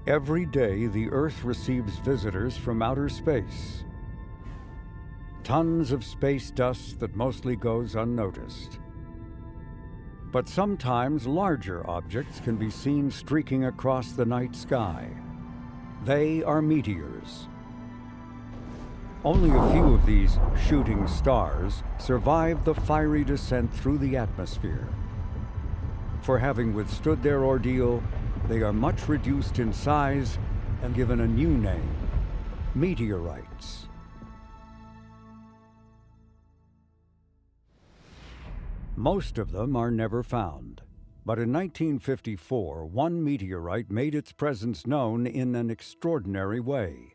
Every day, the Earth receives visitors from outer space. Tons of space dust that mostly goes unnoticed. But sometimes larger objects can be seen streaking across the night sky. They are meteors. Only a few of these shooting stars survived the fiery descent through the atmosphere. For having withstood their ordeal, they are much reduced in size and given a new name: meteorites. Most of them are never found, but in 1954, one meteorite made its presence known in an extraordinary way.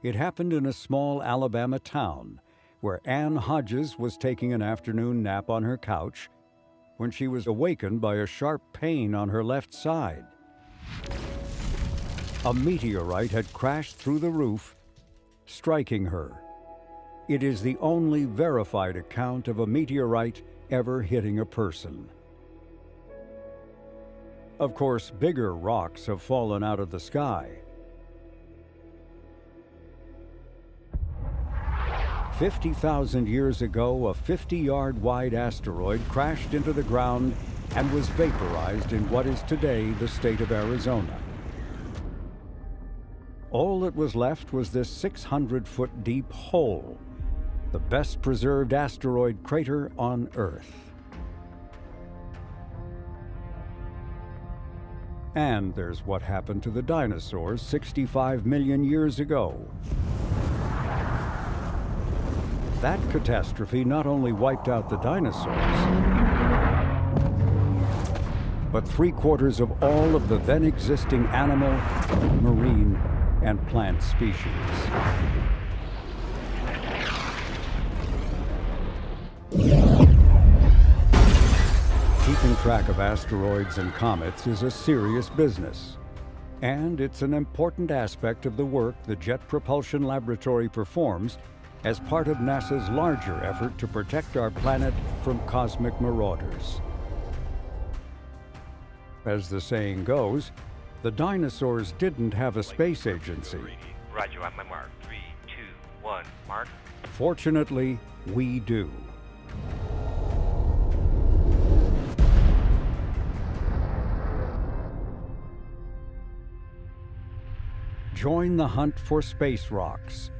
It happened in a small Alabama town where Ann Hodges was taking an afternoon nap on her couch when she was awakened by a sharp pain on her left side. A meteorite had crashed through the roof, striking her. It is the only verified account of a meteorite ever hitting a person. Of course, bigger rocks have fallen out of the sky. 50,000 years ago, a 50-yard wide asteroid crashed into the ground and was vaporized in what is today the state of Arizona. All that was left was this 600-foot deep hole, the best preserved asteroid crater on Earth. And there's what happened to the dinosaurs 65 million years ago. That catastrophe not only wiped out the dinosaurs, but 3/4 of all of the then existing animal, marine, and plant species. Keeping track of asteroids and comets is a serious business, and it's an important aspect of the work the Jet Propulsion Laboratory performs as part of NASA's larger effort to protect our planet from cosmic marauders. As the saying goes, the dinosaurs didn't have a space agency. Roger, on my mark. 3, 2, 1, mark. Fortunately, we do. Join the hunt for space rocks.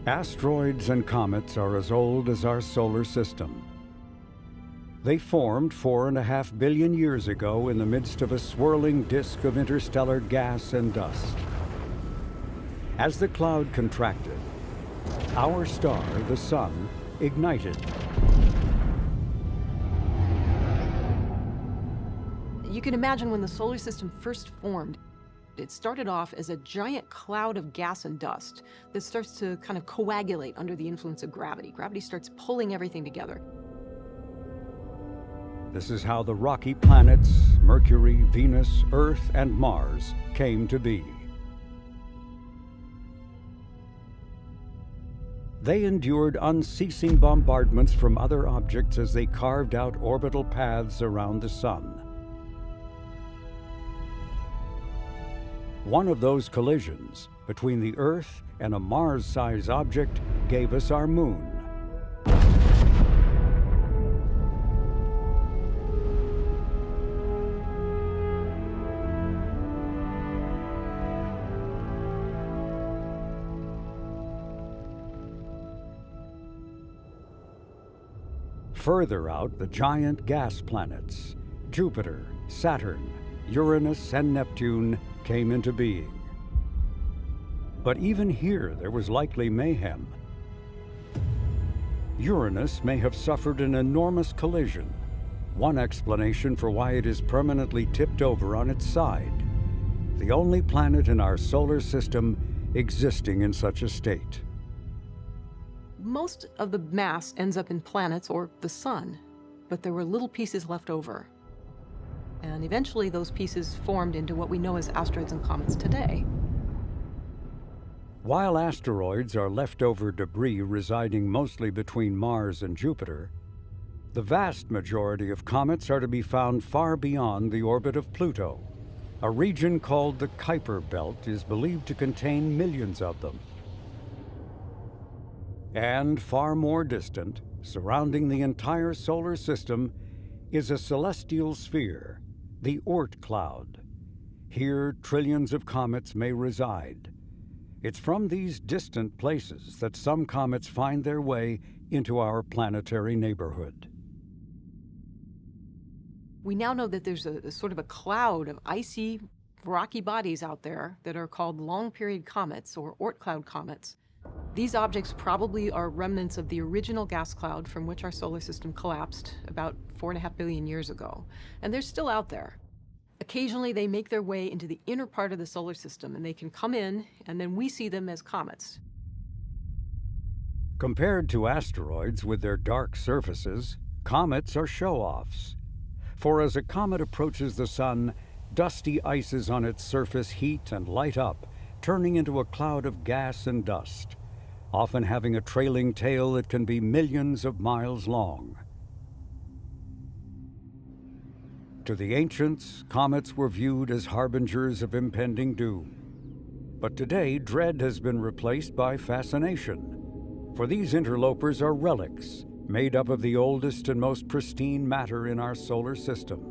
Asteroids and comets are as old as our solar system. They formed 4.5 billion years ago in the midst of a swirling disk of interstellar gas and dust. As the cloud contracted, our star, the Sun, ignited. You can imagine when the solar system first formed, it started off as a giant cloud of gas and dust that starts to kind of coagulate under the influence of gravity. Gravity starts pulling everything together. This is how the rocky planets, Mercury, Venus, Earth, and Mars, came to be. They endured unceasing bombardments from other objects as they carved out orbital paths around the Sun. One of those collisions between the Earth and a Mars-sized object gave us our Moon. Further out, the giant gas planets, Jupiter, Saturn, Uranus, and Neptune, came into being. But even here, there was likely mayhem. Uranus may have suffered an enormous collision, one explanation for why it is permanently tipped over on its side, the only planet in our solar system existing in such a state. Most of the mass ends up in planets or the Sun, but there were little pieces left over. And eventually those pieces formed into what we know as asteroids and comets today. While asteroids are leftover debris residing mostly between Mars and Jupiter, the vast majority of comets are to be found far beyond the orbit of Pluto. A region called the Kuiper Belt is believed to contain millions of them. And far more distant, surrounding the entire solar system, is a celestial sphere, the Oort cloud. Here, trillions of comets may reside. It's from these distant places that some comets find their way into our planetary neighborhood. We now know that there's a sort of a cloud of icy, rocky bodies out there that are called long-period comets, or Oort cloud comets. These objects probably are remnants of the original gas cloud from which our solar system collapsed about 4.5 billion years ago, and they're still out there. Occasionally, they make their way into the inner part of the solar system, and they can come in, and then we see them as comets. Compared to asteroids with their dark surfaces, comets are show-offs. For as a comet approaches the sun, dusty ices on its surface heat and light up, turning into a cloud of gas and dust, often having a trailing tail that can be millions of miles long. To the ancients, comets were viewed as harbingers of impending doom. But today, dread has been replaced by fascination. For these interlopers are relics, made up of the oldest and most pristine matter in our solar system.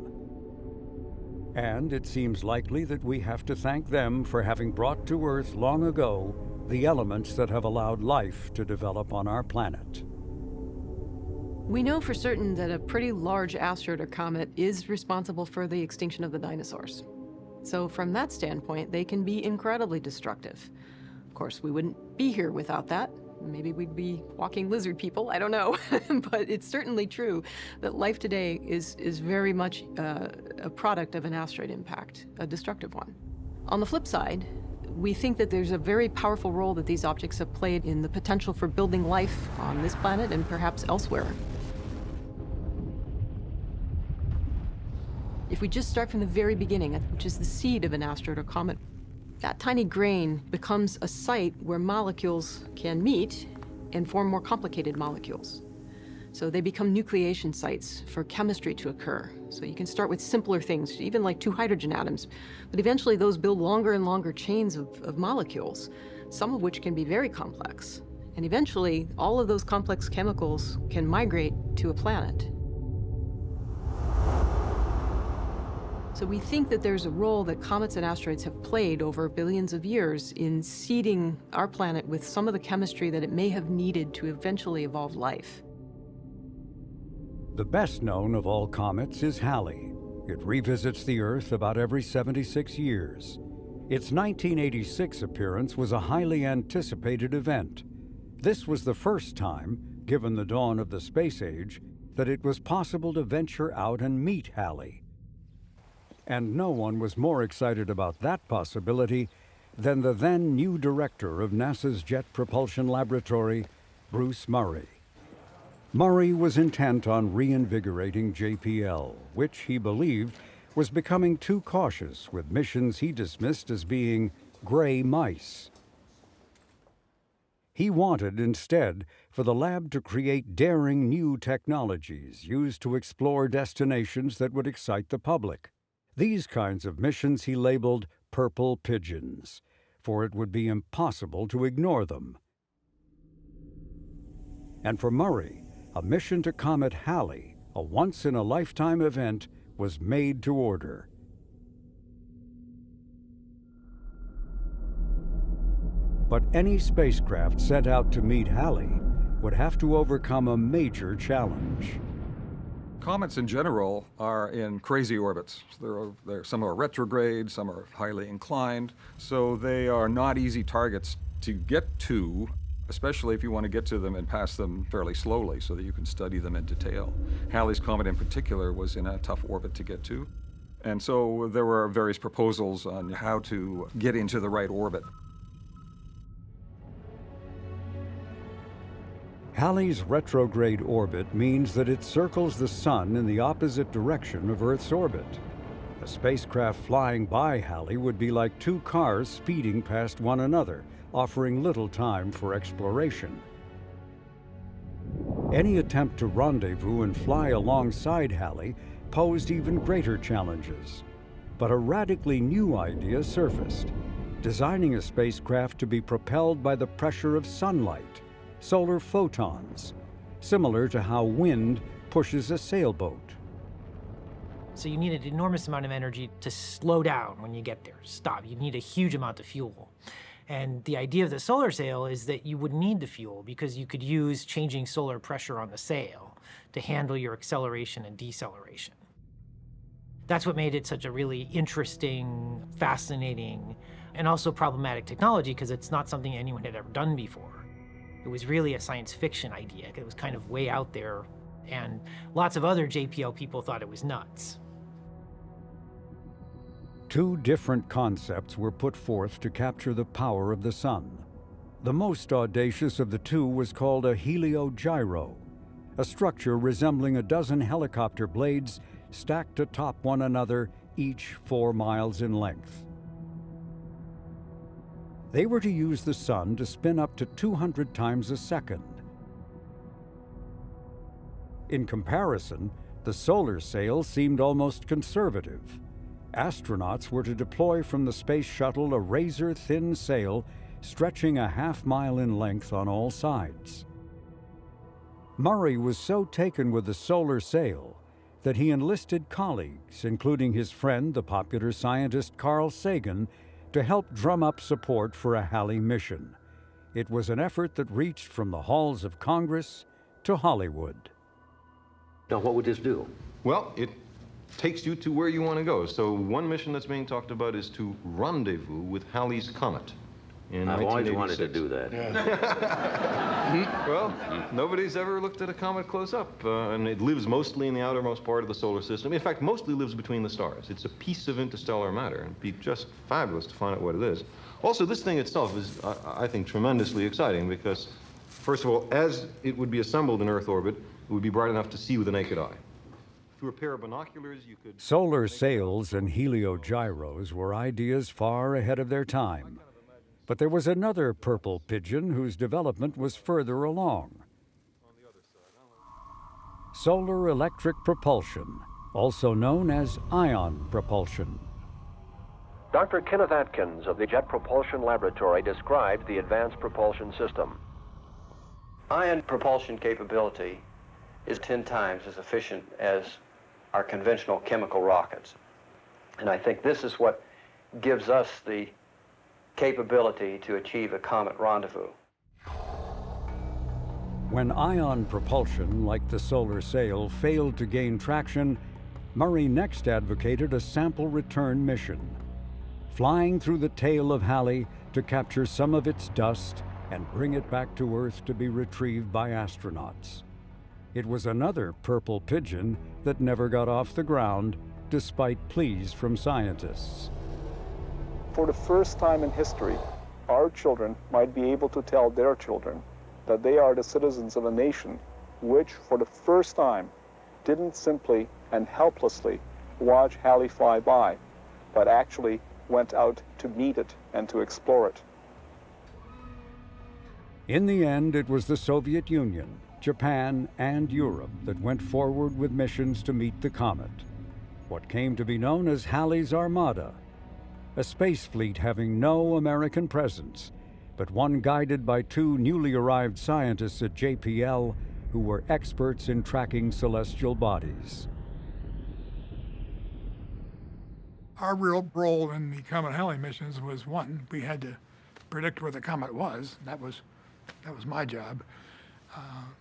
And it seems likely that we have to thank them for having brought to Earth long ago the elements that have allowed life to develop on our planet. We know for certain that a pretty large asteroid or comet is responsible for the extinction of the dinosaurs. So from that standpoint, they can be incredibly destructive. Of course, we wouldn't be here without that. Maybe we'd be walking lizard people, I don't know. But it's certainly true that life today is very much a product of an asteroid impact, a destructive one. On the flip side, we think that there's a very powerful role that these objects have played in the potential for building life on this planet and perhaps elsewhere. If we just start from the very beginning, which is the seed of an asteroid or comet, that tiny grain becomes a site where molecules can meet and form more complicated molecules. So they become nucleation sites for chemistry to occur. So you can start with simpler things, even like 2 hydrogen atoms, but eventually those build longer and longer chains of molecules, some of which can be very complex. And eventually, all of those complex chemicals can migrate to a planet. So we think that there's a role that comets and asteroids have played over billions of years in seeding our planet with some of the chemistry that it may have needed to eventually evolve life. The best known of all comets is Halley. It revisits the Earth about every 76 years. Its 1986 appearance was a highly anticipated event. This was the first time, given the dawn of the space age, that it was possible to venture out and meet Halley. And no one was more excited about that possibility than the then new director of NASA's Jet Propulsion Laboratory, Bruce Murray. Murray was intent on reinvigorating JPL, which he believed was becoming too cautious with missions he dismissed as being gray mice. He wanted, instead, for the lab to create daring new technologies used to explore destinations that would excite the public. These kinds of missions he labeled purple pigeons, for it would be impossible to ignore them. And for Murray, a mission to comet Halley, a once-in-a-lifetime event, was made to order. But any spacecraft sent out to meet Halley would have to overcome a major challenge. Comets in general are in crazy orbits. Some are retrograde, some are highly inclined, so they are not easy targets to get to, especially if you want to get to them and pass them fairly slowly so that you can study them in detail. Halley's comet in particular was in a tough orbit to get to, and so there were various proposals on how to get into the right orbit. Halley's retrograde orbit means that it circles the Sun in the opposite direction of Earth's orbit. A spacecraft flying by Halley would be like two cars speeding past one another, offering little time for exploration. Any attempt to rendezvous and fly alongside Halley posed even greater challenges. But a radically new idea surfaced, designing a spacecraft to be propelled by the pressure of sunlight, solar photons, similar to how wind pushes a sailboat. So you need an enormous amount of energy to slow down when you get there, stop. You need a huge amount of fuel. And the idea of the solar sail is that you would need the fuel because you could use changing solar pressure on the sail to handle your acceleration and deceleration. That's what made it such a really interesting, fascinating, and also problematic technology because it's not something anyone had ever done before. It was really a science fiction idea. It was kind of way out there, and lots of other JPL people thought it was nuts. Two different concepts were put forth to capture the power of the sun. The most audacious of the two was called a heliogyro, a structure resembling a dozen helicopter blades stacked atop one another, each 4 miles in length. They were to use the sun to spin up to 200 times a second. In comparison, the solar sail seemed almost conservative. Astronauts were to deploy from the space shuttle a razor-thin sail stretching a half-mile in length on all sides. Murray was so taken with the solar sail that he enlisted colleagues, including his friend, the popular scientist Carl Sagan, to help drum up support for a Halley mission. It was an effort that reached from the halls of Congress to Hollywood. Now, what would this do? Well, it takes you to where you want to go. So one mission that's being talked about is to rendezvous with Halley's Comet in I've always 1986. wanted to do that. Well, nobody's ever looked at a comet close up, and it lives mostly in the outermost part of the solar system. In fact, mostly lives between the stars. It's a piece of interstellar matter, and it'd be just fabulous to find out what it is. Also, this thing itself is, I think, tremendously exciting because, first of all, as it would be assembled in Earth orbit, it would be bright enough to see with the naked eye. Through a pair of binoculars, you could... Solar sails and heliogyros were ideas far ahead of their time. But there was another purple pigeon whose development was further along. Solar electric propulsion, also known as ion propulsion. Dr. Kenneth Atkins of the Jet Propulsion Laboratory described the advanced propulsion system. Ion propulsion capability is 10 times as efficient as our conventional chemical rockets. And I think this is what gives us the capability to achieve a comet rendezvous. When ion propulsion, like the solar sail, failed to gain traction, Murray next advocated a sample return mission, flying through the tail of Halley to capture some of its dust and bring it back to Earth to be retrieved by astronauts. It was another purple pigeon that never got off the ground, despite pleas from scientists. For the first time in history, our children might be able to tell their children that they are the citizens of a nation which, for the first time, didn't simply and helplessly watch Halley fly by, but actually went out to meet it and to explore it. In the end, it was the Soviet Union, Japan, and Europe that went forward with missions to meet the comet, what came to be known as Halley's Armada, a space fleet having no American presence, but one guided by two newly arrived scientists at JPL who were experts in tracking celestial bodies. Our real role in the Comet Halley missions was, one, we had to predict where the comet was. That was my job.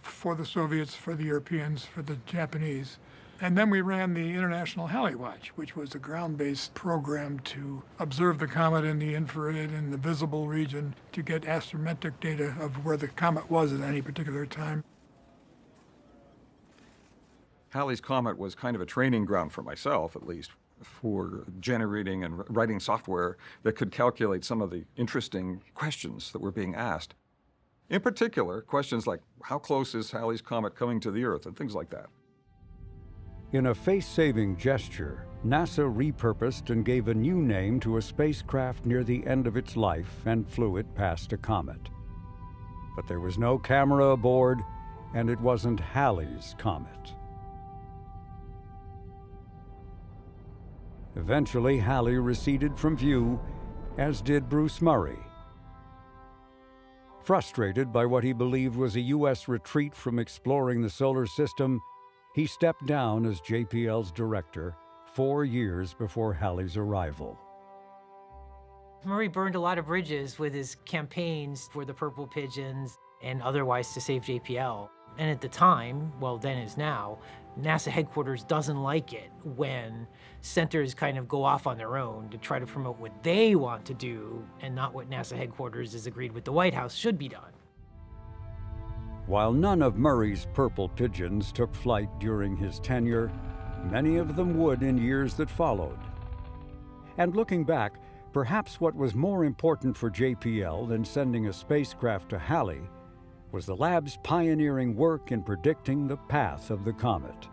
For the Soviets, for the Europeans, for the Japanese. And then we ran the International Halley Watch, which was a ground-based program to observe the comet in the infrared and the visible region to get astrometric data of where the comet was at any particular time. Halley's Comet was kind of a training ground for myself, at least, for generating and writing software that could calculate some of the interesting questions that were being asked. In particular, questions like, how close is Halley's Comet coming to the Earth, and things like that. In a face-saving gesture, NASA repurposed and gave a new name to a spacecraft near the end of its life and flew it past a comet. But there was no camera aboard, and it wasn't Halley's comet. Eventually, Halley receded from view, as did Bruce Murray. Frustrated by what he believed was a U.S. retreat from exploring the solar system, he stepped down as JPL's director 4 years before Halley's arrival. Murray burned a lot of bridges with his campaigns for the Purple Pigeons and otherwise to save JPL. And at the time, well, then as now, NASA headquarters doesn't like it when centers kind of go off on their own to try to promote what they want to do and not what NASA headquarters has agreed with the White House should be done. While none of Murray's Purple Pigeons took flight during his tenure, many of them would in years that followed. And looking back, perhaps what was more important for JPL than sending a spacecraft to Halley was the lab's pioneering work in predicting the path of the comet.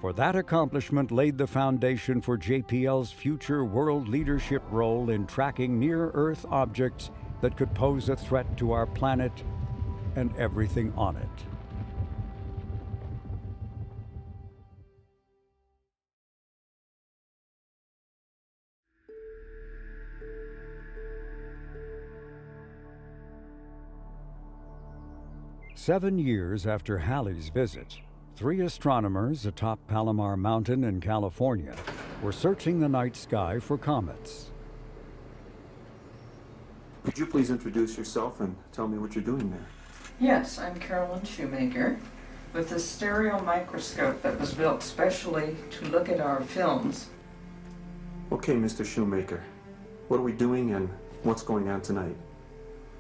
For that accomplishment laid the foundation for JPL's future world leadership role in tracking near-Earth objects that could pose a threat to our planet and everything on it. Seven years after Halley's visit, 3 astronomers atop Palomar Mountain in California were searching the night sky for comets. Could you please introduce yourself and tell me what you're doing there? Yes, I'm Carolyn Shoemaker with a stereo microscope that was built specially to look at our films. Okay, Mr. Shoemaker. What are we doing and what's going on tonight?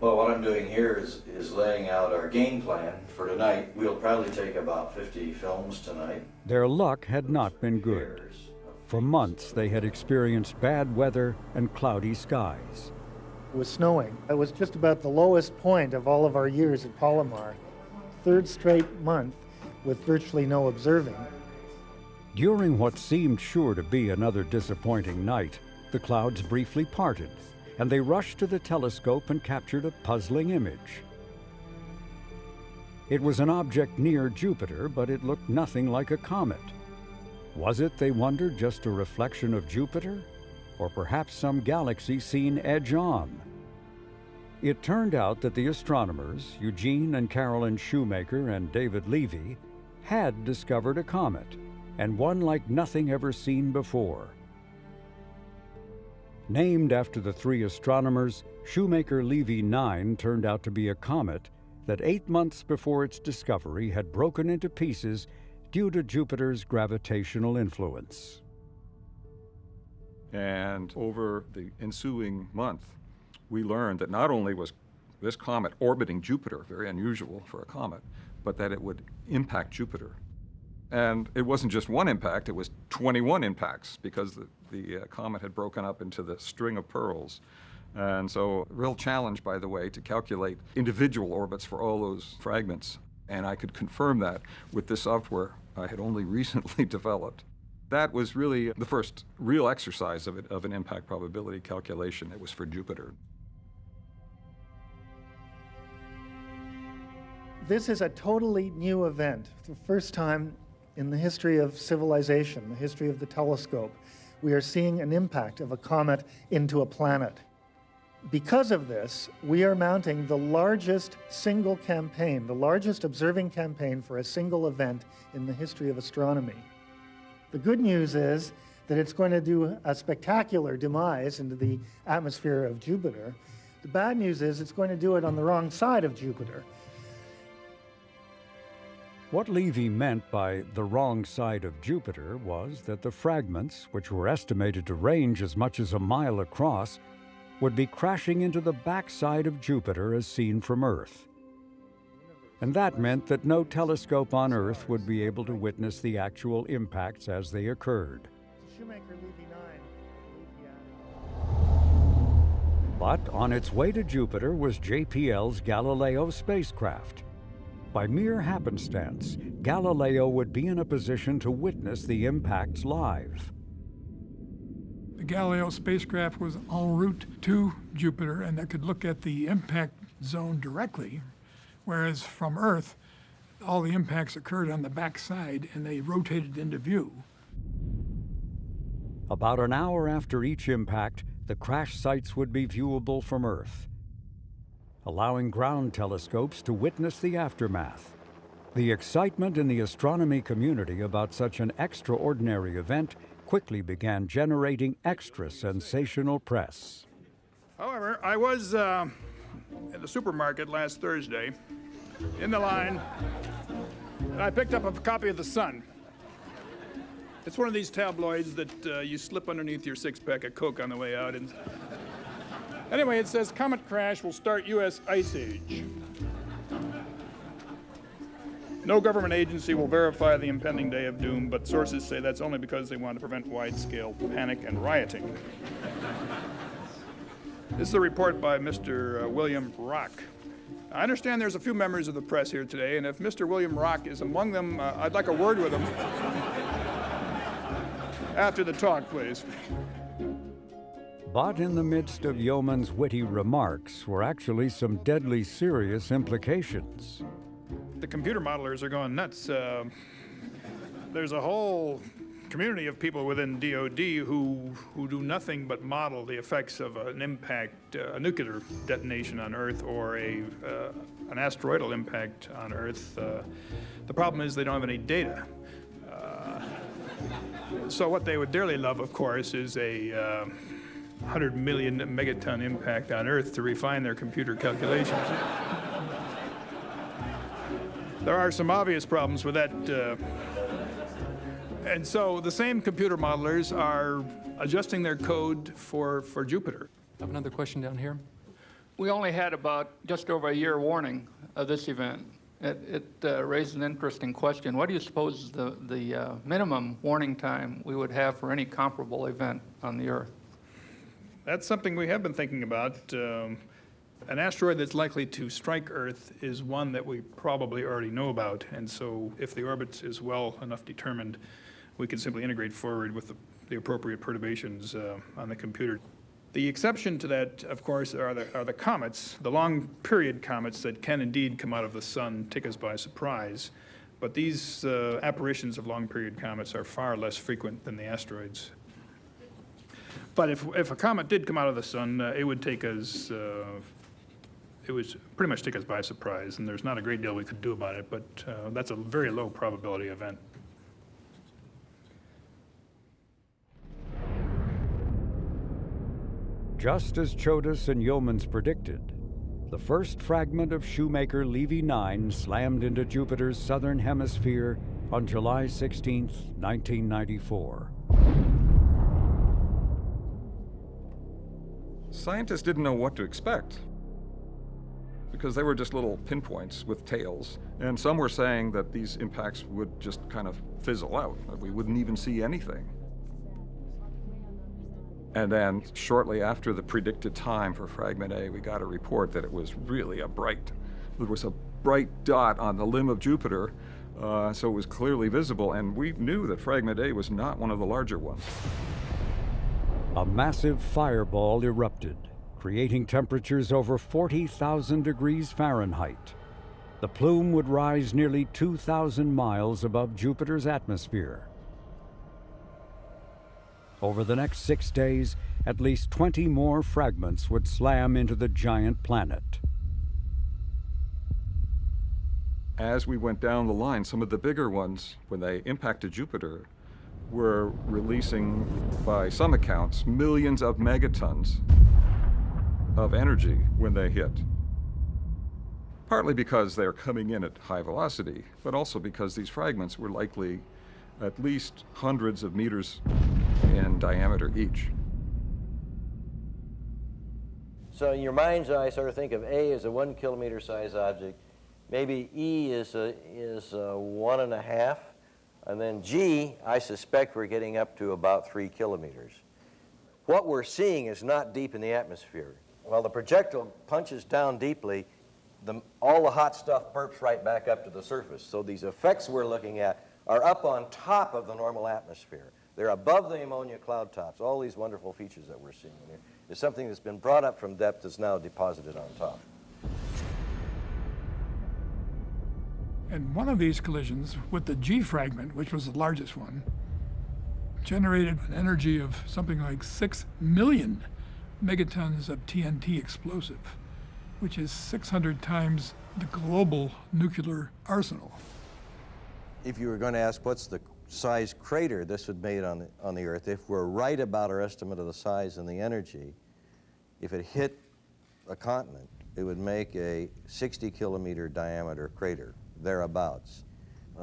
Well, what I'm doing here is laying out our game plan for tonight. We'll probably take about 50 films tonight. Their luck had not been good. For months, they had experienced bad weather and cloudy skies. It was snowing. It was just about the lowest point of all of our years at Palomar. 3rd straight month with virtually no observing. During what seemed sure to be another disappointing night, the clouds briefly parted, and they rushed to the telescope and captured a puzzling image. It was an object near Jupiter, but it looked nothing like a comet. Was it, they wondered, just a reflection of Jupiter? Or perhaps some galaxy seen edge-on? It turned out that the astronomers, Eugene and Carolyn Shoemaker and David Levy, had discovered a comet, and one like nothing ever seen before. Named after the 3 astronomers, Shoemaker-Levy 9 turned out to be a comet that 8 months before its discovery had broken into pieces due to Jupiter's gravitational influence. And over the ensuing month, we learned that not only was this comet orbiting Jupiter, very unusual for a comet, but that it would impact Jupiter. And it wasn't just one impact, it was 21 impacts because the comet had broken up into the string of pearls. And so, real challenge, by the way, to calculate individual orbits for all those fragments. And I could confirm that with this software I had only recently developed. That was really the first real exercise of an impact probability calculation. It was for Jupiter. This is a totally new event. The first time in the history of civilization, the history of the telescope, we are seeing an impact of a comet into a planet. Because of this, we are mounting the largest single campaign, the largest observing campaign for a single event in the history of astronomy. The good news is that it's going to do a spectacular demise into the atmosphere of Jupiter. The bad news is it's going to do it on the wrong side of Jupiter. What Levy meant by the wrong side of Jupiter was that the fragments, which were estimated to range as much as a mile across, would be crashing into the backside of Jupiter as seen from Earth. And that meant that no telescope on Earth would be able to witness the actual impacts as they occurred. But on its way to Jupiter was JPL's Galileo spacecraft. By mere happenstance, Galileo would be in a position to witness the impacts live. The Galileo spacecraft was en route to Jupiter, and that could look at the impact zone directly, whereas from Earth, all the impacts occurred on the backside and they rotated into view. About an hour after each impact, the crash sites would be viewable from Earth, allowing ground telescopes to witness the aftermath. The excitement in the astronomy community about such an extraordinary event quickly began generating extra sensational press. However, I was at the supermarket last Thursday, in the line, and I picked up a copy of The Sun. It's one of these tabloids that you slip underneath your six-pack of Coke on the way out. And anyway, it says, comet crash will start U.S. ice age. No government agency will verify the impending day of doom, but sources say that's only because they want to prevent wide-scale panic and rioting. This is a report by Mr. William Rock. I understand there's a few members of the press here today, and if Mr. William Rock is among them, I'd like a word with him after the talk, please. But in the midst of Yeoman's witty remarks were actually some deadly serious implications. The computer modelers are going nuts. There's a whole community of people within DoD who do nothing but model the effects of an impact, a nuclear detonation on Earth or an asteroidal impact on Earth. The problem is they don't have any data. So what they would dearly love, of course, is a 100 million megaton impact on Earth to refine their computer calculations. There are some obvious problems with that. And so the same computer modelers are adjusting their code for Jupiter. I have another question down here. We only had about just over a year warning of this event. It raised an interesting question. What do you suppose is the minimum warning time we would have for any comparable event on the Earth? That's something we have been thinking about. An asteroid that's likely to strike Earth is one that we probably already know about, and so if the orbit is well enough determined, we can simply integrate forward with the appropriate perturbations on the computer. The exception to that, of course, are the comets, the long period comets that can indeed come out of the sun, take us by surprise. But these apparitions of long period comets are far less frequent than the asteroids. But if a comet did come out of the sun, it would take us, it would pretty much take us by surprise, and there's not a great deal we could do about it, but that's a very low probability event. Just as Chodos and Yeomans predicted, the first fragment of Shoemaker Levy 9 slammed into Jupiter's southern hemisphere on July 16, 1994. Scientists didn't know what to expect because they were just little pinpoints with tails. And some were saying that these impacts would just kind of fizzle out, that we wouldn't even see anything. And then shortly after the predicted time for Fragment A, we got a report that it was really there was a bright dot on the limb of Jupiter, so it was clearly visible, and we knew that Fragment A was not one of the larger ones. A massive fireball erupted, creating temperatures over 40,000 degrees Fahrenheit. The plume would rise nearly 2,000 miles above Jupiter's atmosphere. Over the next 6 days, at least 20 more fragments would slam into the giant planet. As we went down the line, some of the bigger ones, when they impacted Jupiter, were releasing, by some accounts, millions of megatons of energy when they hit. Partly because they're coming in at high velocity, but also because these fragments were likely at least hundreds of meters in diameter each. So in your mind's eye, sort of think of A as a 1 kilometer size object, maybe E is 1.5, and then G, I suspect we're getting up to about 3 kilometers. What we're seeing is not deep in the atmosphere. While the projectile punches down deeply, all the hot stuff burps right back up to the surface. So these effects we're looking at are up on top of the normal atmosphere. They're above the ammonia cloud tops. All these wonderful features that we're seeing here is something that's been brought up from depth that's now deposited on top. And one of these collisions with the G fragment, which was the largest one, generated an energy of something like 6 million megatons of TNT explosive, which is 600 times the global nuclear arsenal. If you were going to ask what's the size crater this would make on the Earth, if we're right about our estimate of the size and the energy, if it hit a continent, it would make a 60-kilometer diameter crater, thereabouts.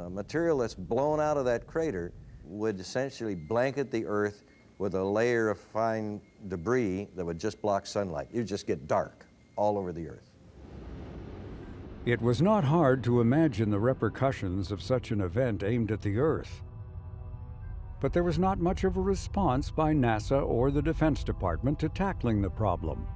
Material that's blown out of that crater would essentially blanket the Earth with a layer of fine debris that would just block sunlight. It would just get dark all over the Earth. It was not hard to imagine the repercussions of such an event aimed at the Earth. But there was not much of a response by NASA or the Defense Department to tackling the problem.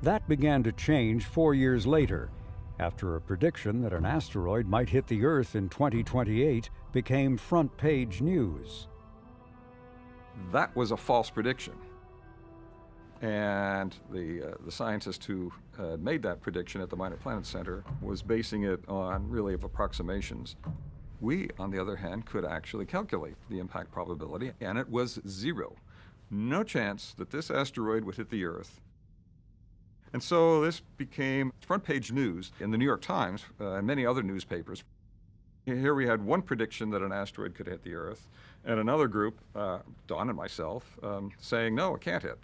That began to change 4 years later, after a prediction that an asteroid might hit the Earth in 2028 became front-page news. That was a false prediction. And the scientist who made that prediction at the Minor Planet Center was basing it on really of approximations. We, on the other hand, could actually calculate the impact probability, and it was 0. No chance that this asteroid would hit the Earth. And so this became front-page news in the New York Times and many other newspapers. Here we had one prediction that an asteroid could hit the Earth, and another group, Don and myself, saying, no, it can't hit.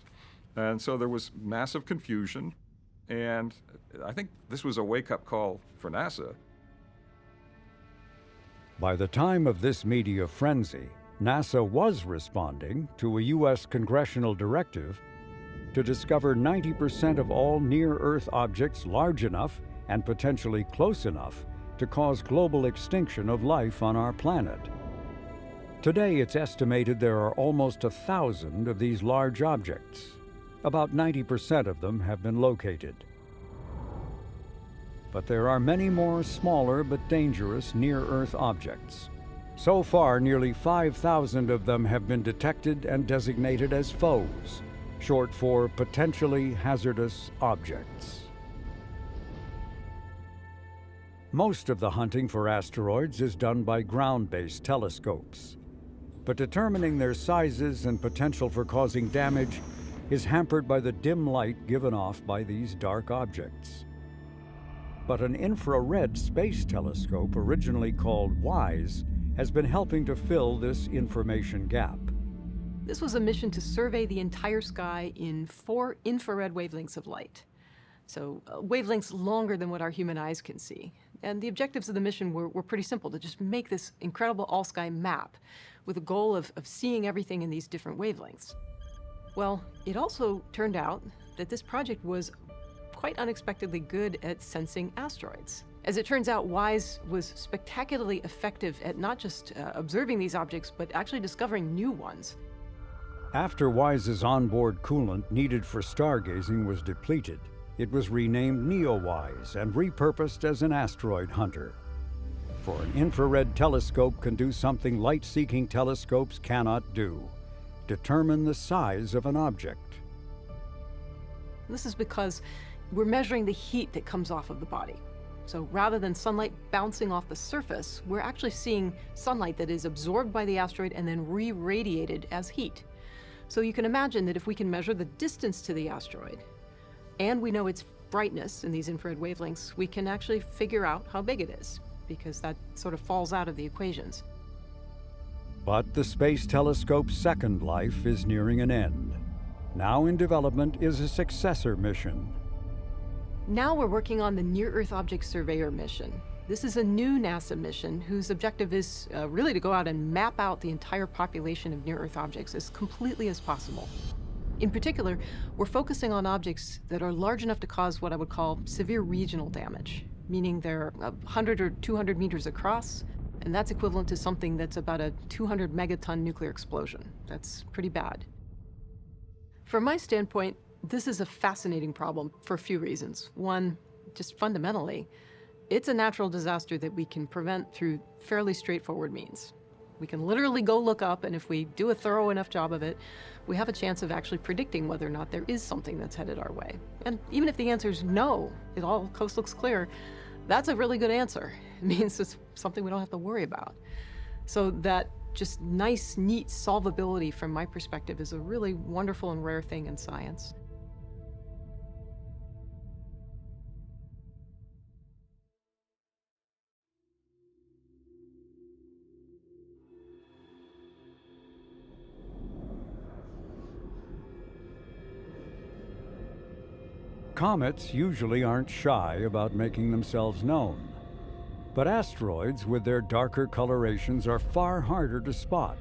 And so there was massive confusion, and I think this was a wake-up call for NASA. By the time of this media frenzy, NASA was responding to a U.S. congressional directive to discover 90% of all near-Earth objects large enough and potentially close enough to cause global extinction of life on our planet. Today, it's estimated there are almost 1,000 of these large objects. About 90% of them have been located. But there are many more smaller but dangerous near-Earth objects. So far, nearly 5,000 of them have been detected and designated as FOEs, short for potentially hazardous objects. Most of the hunting for asteroids is done by ground-based telescopes, but determining their sizes and potential for causing damage is hampered by the dim light given off by these dark objects. But an infrared space telescope, originally called WISE, has been helping to fill this information gap. This was a mission to survey the entire sky in 4 infrared wavelengths of light. So wavelengths longer than what our human eyes can see. And the objectives of the mission were pretty simple, to just make this incredible all-sky map with a goal of seeing everything in these different wavelengths. Well, it also turned out that this project was quite unexpectedly good at sensing asteroids. As it turns out, WISE was spectacularly effective at not just observing these objects, but actually discovering new ones. After WISE's onboard coolant needed for stargazing was depleted, it was renamed NEOWISE and repurposed as an asteroid hunter. For an infrared telescope can do something light-seeking telescopes cannot do: determine the size of an object. This is because we're measuring the heat that comes off of the body. So rather than sunlight bouncing off the surface, we're actually seeing sunlight that is absorbed by the asteroid and then re-radiated as heat. So you can imagine that if we can measure the distance to the asteroid, and we know its brightness in these infrared wavelengths, we can actually figure out how big it is, because that sort of falls out of the equations. But the Space Telescope's second life is nearing an end. Now in development is a successor mission. Now we're working on the Near-Earth Object Surveyor mission. This is a new NASA mission whose objective is really to go out and map out the entire population of near-Earth objects as completely as possible. In particular, we're focusing on objects that are large enough to cause what I would call severe regional damage, meaning they're 100 or 200 meters across, and that's equivalent to something that's about a 200 megaton nuclear explosion. That's pretty bad. From my standpoint, this is a fascinating problem for a few reasons. One, just fundamentally, It's a natural disaster that we can prevent through fairly straightforward means. We can literally go look up, and if we do a thorough enough job of it, we have a chance of actually predicting whether or not there is something that's headed our way. And even if the answer is no, coast looks clear, that's a really good answer. It means it's something we don't have to worry about. So that just nice, neat solvability from my perspective is a really wonderful and rare thing in science. Comets usually aren't shy about making themselves known. But asteroids with their darker colorations are far harder to spot.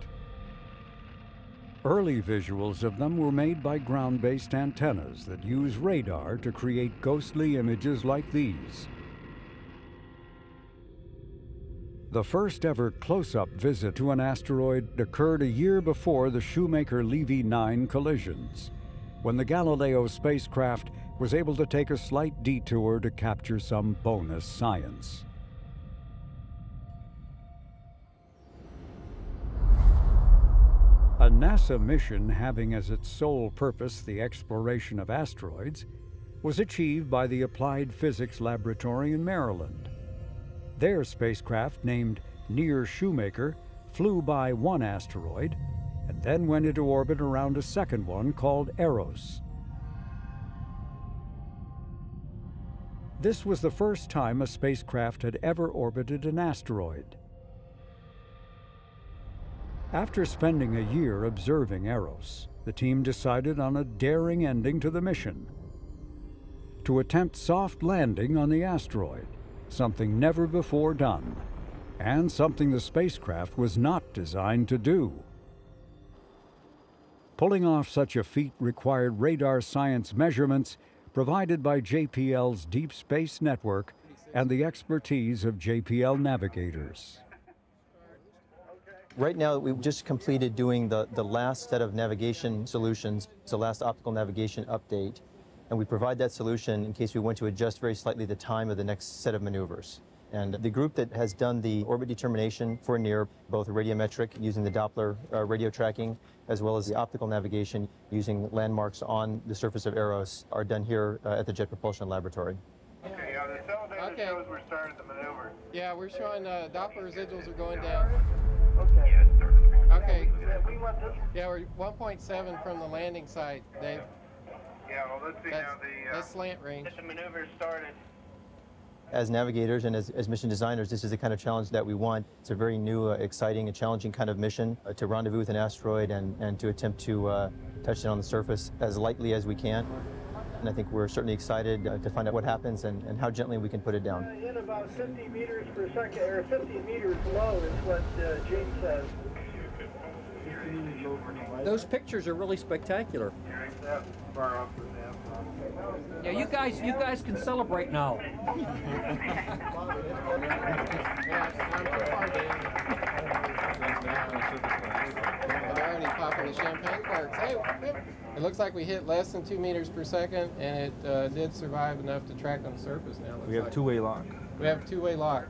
Early visuals of them were made by ground-based antennas that use radar to create ghostly images like these. The first ever close-up visit to an asteroid occurred a year before the Shoemaker-Levy 9 collisions, when the Galileo spacecraft was able to take a slight detour to capture some bonus science. A NASA mission having as its sole purpose the exploration of asteroids was achieved by the Applied Physics Laboratory in Maryland. Their spacecraft, named Near Shoemaker, flew by one asteroid and then went into orbit around a second one called Eros. This was the first time a spacecraft had ever orbited an asteroid. After spending a year observing Eros, the team decided on a daring ending to the mission: to attempt soft landing on the asteroid, something never before done, and something the spacecraft was not designed to do. Pulling off such a feat required radar science measurements provided by JPL's Deep Space Network and the expertise of JPL navigators. Right now, we've just completed doing the last set of navigation solutions, it's the last optical navigation update, and we provide that solution in case we want to adjust very slightly the time of the next set of maneuvers. And the group that has done the orbit determination for NEAR, both radiometric using the Doppler radio tracking, as well as the optical navigation using landmarks on the surface of Eros, are done here at the Jet Propulsion Laboratory. Okay, yeah, the cell data shows we're starting the maneuver. Yeah, we're showing Doppler residuals are going down. Okay. Yes, sir. Okay. We want this. Yeah, we're 1.7 from the landing site, Dave. Yeah, well, let's see now the slant range. The maneuver started. As navigators and as mission designers, this is the kind of challenge that we want. It's a very new, exciting, and challenging kind of mission to rendezvous with an asteroid and to attempt to touch it on the surface as lightly as we can. And I think we're certainly excited to find out what happens and how gently we can put it down. In about 50 meters per second, or 50 meters low is what Gene says. Those pictures are really spectacular. Yeah, you guys can celebrate now. They're already popping the champagne corks. Hey, it looks like we hit less than 2 meters per second, and it did survive enough to track on the surface now. We have two-way lock. We have two-way lock.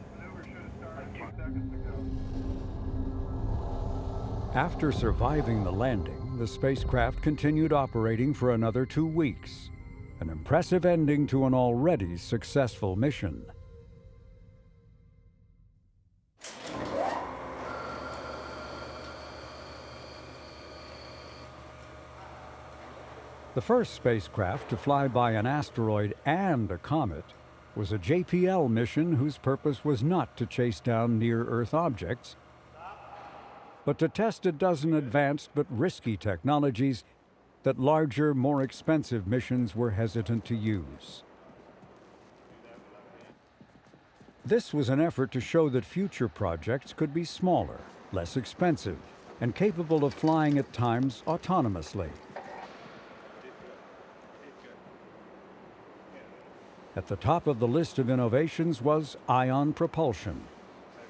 After surviving the landing, the spacecraft continued operating for another 2 weeks, an impressive ending to an already successful mission. The first spacecraft to fly by an asteroid and a comet was a JPL mission whose purpose was not to chase down near-Earth objects, but to test a dozen advanced but risky technologies that larger, more expensive missions were hesitant to use. This was an effort to show that future projects could be smaller, less expensive, and capable of flying at times autonomously. At the top of the list of innovations was ion propulsion,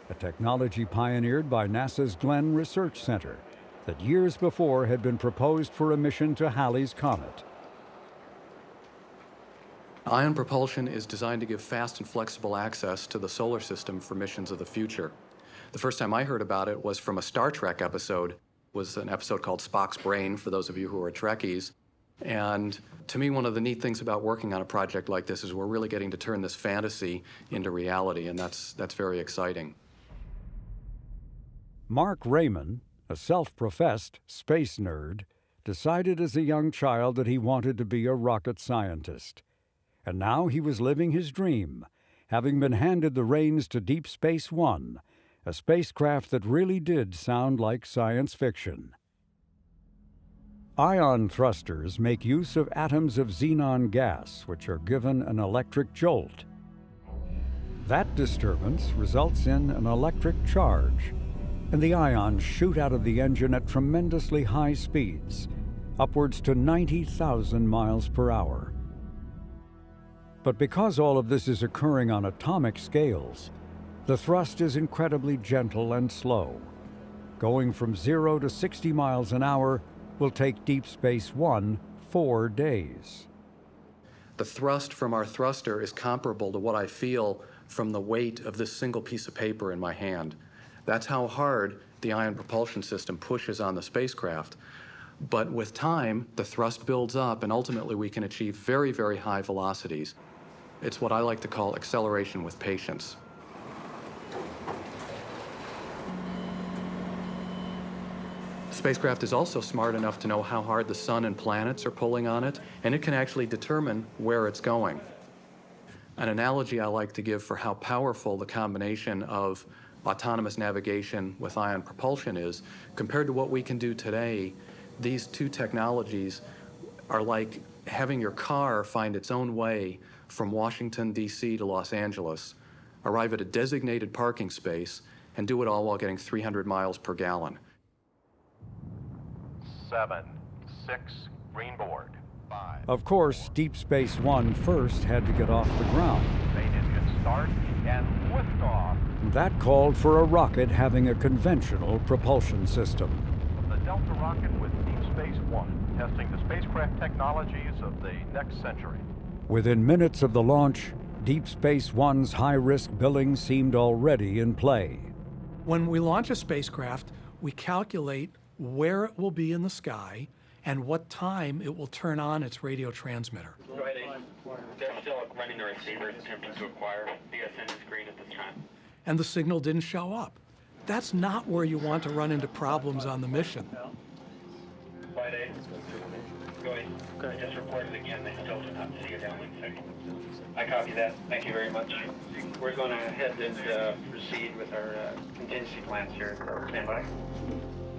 a technology pioneered by NASA's Glenn Research Center that years before had been proposed for a mission to Halley's Comet. Ion propulsion is designed to give fast and flexible access to the solar system for missions of the future. The first time I heard about it was from a Star Trek episode. It was an episode called Spock's Brain, for those of you who are Trekkies. And to me, one of the neat things about working on a project like this is we're really getting to turn this fantasy into reality, and that's very exciting. Mark Raymond, a self-professed space nerd, decided as a young child that he wanted to be a rocket scientist. And now he was living his dream, having been handed the reins to Deep Space One, a spacecraft that really did sound like science fiction. Ion thrusters make use of atoms of xenon gas, which are given an electric jolt. That disturbance results in an electric charge, and the ions shoot out of the engine at tremendously high speeds, upwards to 90,000 miles per hour. But because all of this is occurring on atomic scales, the thrust is incredibly gentle and slow. Going from 0 to 60 miles an hour will take Deep Space One 4 days. The thrust from our thruster is comparable to what I feel from the weight of this single piece of paper in my hand. That's how hard the ion propulsion system pushes on the spacecraft. But with time, the thrust builds up, and ultimately we can achieve very, very high velocities. It's what I like to call acceleration with patience. The spacecraft is also smart enough to know how hard the sun and planets are pulling on it, and it can actually determine where it's going. An analogy I like to give for how powerful the combination of autonomous navigation with ion propulsion is, compared to what we can do today, these two technologies are like having your car find its own way from Washington, D.C. to Los Angeles, arrive at a designated parking space, and do it all while getting 300 miles per gallon. 7, 6, green board, 5. Of course, Deep Space One first had to get off the ground. Main engine start and liftoff. That called for a rocket having a conventional propulsion system. The Delta rocket with Deep Space One, testing the spacecraft technologies of the next century. Within minutes of the launch, Deep Space One's high-risk billing seemed already in play. When we launch a spacecraft, we calculate where it will be in the sky and what time it will turn on its radio transmitter. Right, they're still running the receivers attempting to acquire BSN screen at this time. And the signal didn't show up. That's not where you want to run into problems on the mission. Flight 8, go ahead. I just reported again, they still do not see a downlink signal. I copy that. Thank you very much. We're going to head and proceed with our contingency plans here. Stand by.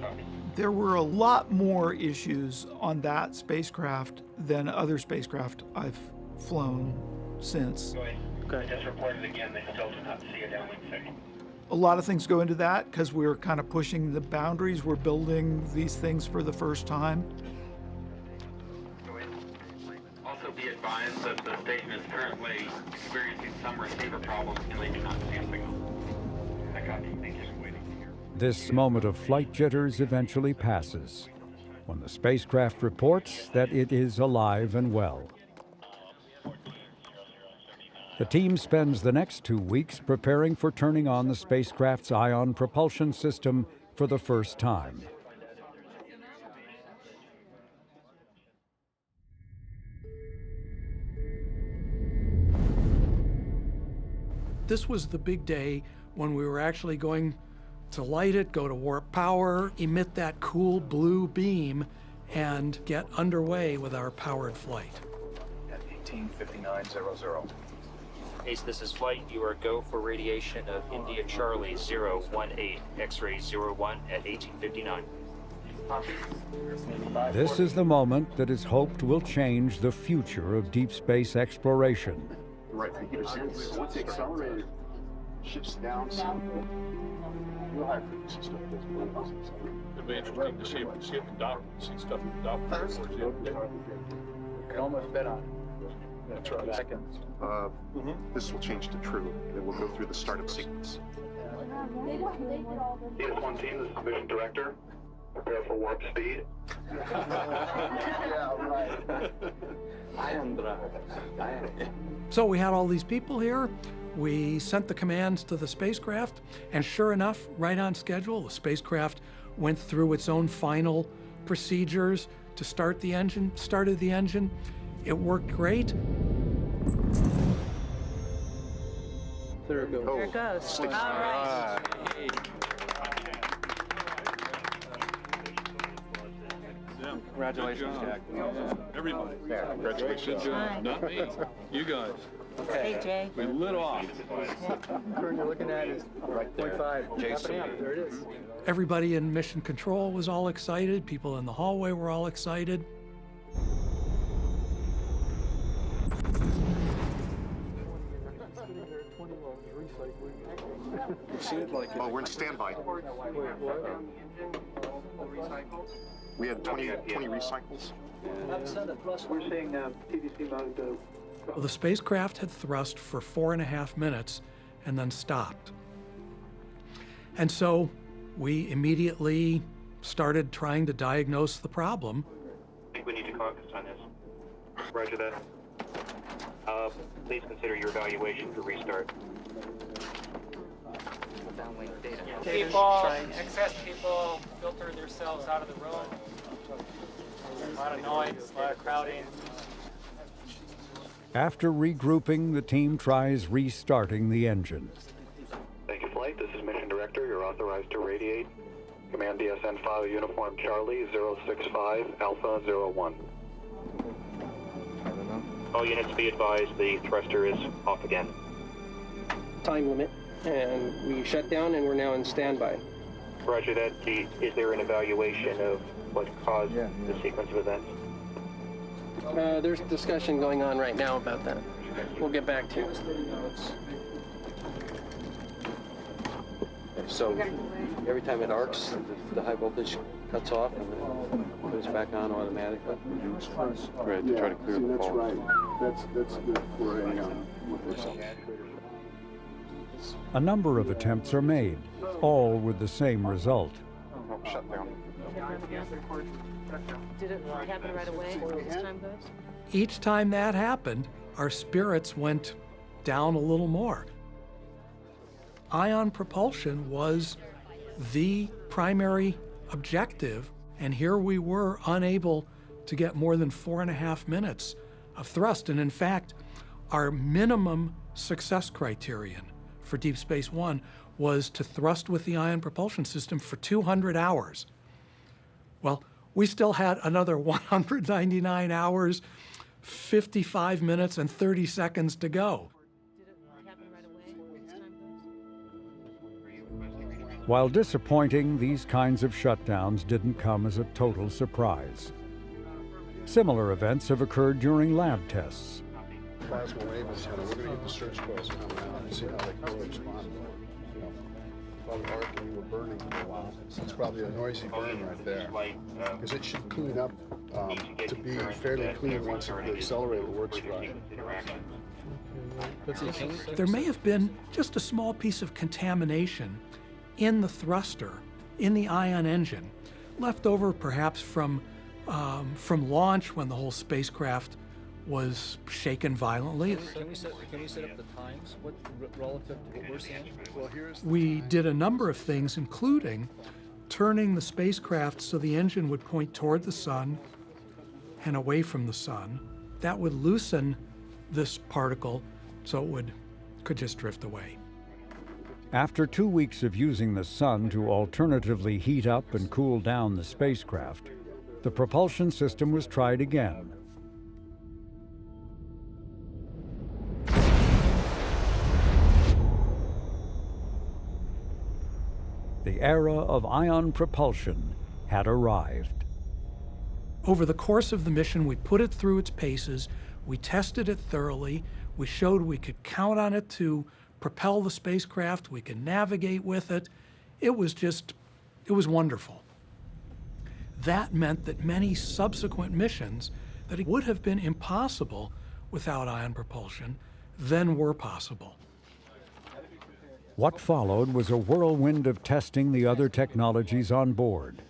Copy. There were a lot more issues on that spacecraft than other spacecraft I've flown since. Go ahead. I just reported again, they still do not see a downlink signal. A lot of things go into that because we're kind of pushing the boundaries. We're building these things for the first time. Also be advised that the station is currently experiencing some receiver problems and they do not see a signal. I copy. Thank you. This moment of flight jitters eventually passes when the spacecraft reports that it is alive and well. The team spends the next 2 weeks preparing for turning on the spacecraft's ion propulsion system for the first time. This was the big day when we were actually going to light it, go to warp power, emit that cool blue beam, and get underway with our powered flight. At 18:59:00. Ace, this is flight. You are go for radiation of India Charlie 018, X-ray 01 at 18:59. This is the moment that is hoped will change the future of deep space exploration. Right, once accelerated, shifts down some. Real high frequency stuff. It'd be interesting to see if the Doppler, see stuff in the Doppler. You're almost bet on. That's right. Seconds. This will change to true. It will go through the startup sequence. Edith 1 team, this is Mission Director. Prepare for warp speed. Yeah, right. So we had all these people here. We sent the commands to the spacecraft, and sure enough, right on schedule, the spacecraft went through its own final procedures to start the engine, started the engine. It worked great. There it goes. There it goes. All right. Congratulations, Jack. Everybody. Congratulations. Good job. Not me. You guys. Hey, Jay. We lit off. Current you're looking at is 0.5. JC. There it is. Everybody in mission control was all excited. People in the hallway were all excited. Oh, we're in standby. We had 20 recycles. We're seeing TDC mode. Well, the spacecraft had thrust for 4.5 minutes and then stopped. And so we immediately started trying to diagnose the problem. I think we need to focus on this. Roger that. Please consider your evaluation for restart. People, excess people filter themselves out of the room. A lot of noise, a lot of crowding. After regrouping, the team tries restarting the engine. Thank you, Flight. This is Mission Director. You're authorized to radiate. Command DSN File Uniform Charlie 065 Alpha 01. All units be advised the thruster is off again. Time limit, and we shut down and we're now in standby. Roger that. Is there an evaluation of what caused the sequence of events? There's discussion going on right now about that. We'll get back to you. So every time it arcs, the high voltage cuts off and then goes back on automatically. Right, to try to clear the fault. That's right. That's good for A number of attempts are made, all with the same result. Shut down. Did it happen right away as time goes? Each time that happened, our spirits went down a little more. Ion propulsion was the primary objective, and here we were unable to get more than 4.5 minutes of thrust. And in fact, our minimum success criterion for Deep Space One was to thrust with the ion propulsion system for 200 hours. Well, we still had another 199 hours, 55 minutes, and 30 seconds to go. While disappointing, these kinds of shutdowns didn't come as a total surprise. Similar events have occurred during lab tests. Plasma wave is, we're going to get the search coils coming out and see how they correspond. Probably arc and you were burning for a while. So it's probably a noisy burn right there. Because it should clean up to be fairly clean once the accelerator works right. There may have been just a small piece of contamination in the thruster, in the ion engine, left over perhaps from launch when the whole spacecraft was shaken violently. Can we set up the times relative to what we're seeing? Well, We did a number of things, including turning the spacecraft so the engine would point toward the sun and away from the sun. That would loosen this particle so it could just drift away. After 2 weeks of using the sun to alternatively heat up and cool down the spacecraft, the propulsion system was tried again. The era of ion propulsion had arrived. Over the course of the mission, we put it through its paces, we tested it thoroughly, we showed we could count on it to propel the spacecraft, we could navigate with it. It was wonderful. That meant that many subsequent missions that would have been impossible without ion propulsion then were possible. What followed was a whirlwind of testing the other technologies on board.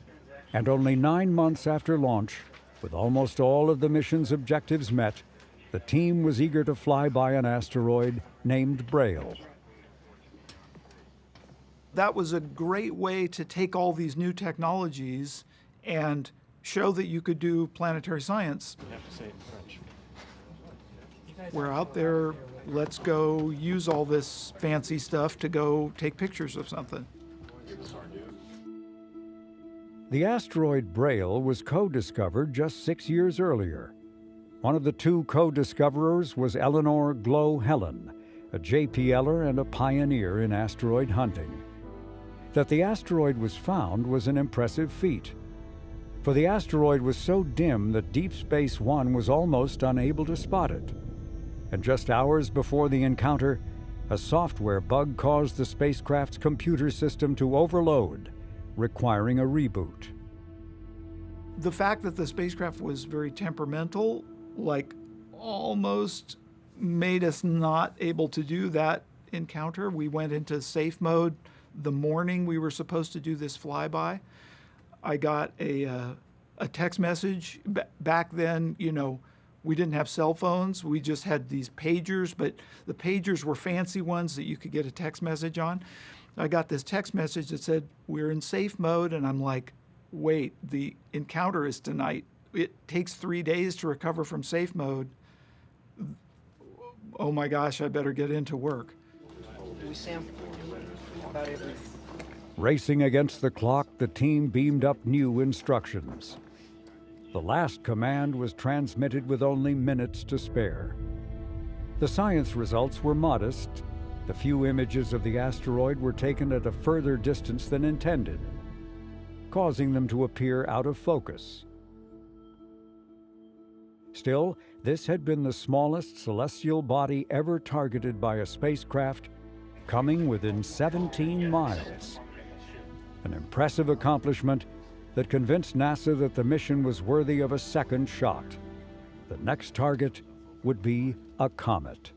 And only 9 months after launch, with almost all of the mission's objectives met, the team was eager to fly by an asteroid named Braille. That was a great way to take all these new technologies and show that you could do planetary science. You have to say it in French. We're out there, let's go use all this fancy stuff to go take pictures of something. The asteroid Braille was co-discovered just 6 years earlier. One of the two co-discoverers was Eleanor Glow Helen, a JPLer and a pioneer in asteroid hunting. That the asteroid was found was an impressive feat, for the asteroid was so dim that Deep Space One was almost unable to spot it. And just hours before the encounter, a software bug caused the spacecraft's computer system to overload, requiring a reboot. The fact that the spacecraft was very temperamental, almost made us not able to do that encounter. We went into safe mode the morning we were supposed to do this flyby. I got a text message. Back then, we didn't have cell phones. We just had these pagers, but the pagers were fancy ones that you could get a text message on. I got this text message that said, "We're in safe mode," and I'm like, wait, the encounter is tonight. It takes 3 days to recover from safe mode. Oh my gosh, I better get into work. Racing against the clock, the team beamed up new instructions. The last command was transmitted with only minutes to spare. The science results were modest. The few images of the asteroid were taken at a further distance than intended, causing them to appear out of focus. Still, this had been the smallest celestial body ever targeted by a spacecraft, coming within 17 miles. An impressive accomplishment that convinced NASA that the mission was worthy of a second shot. The next target would be a comet.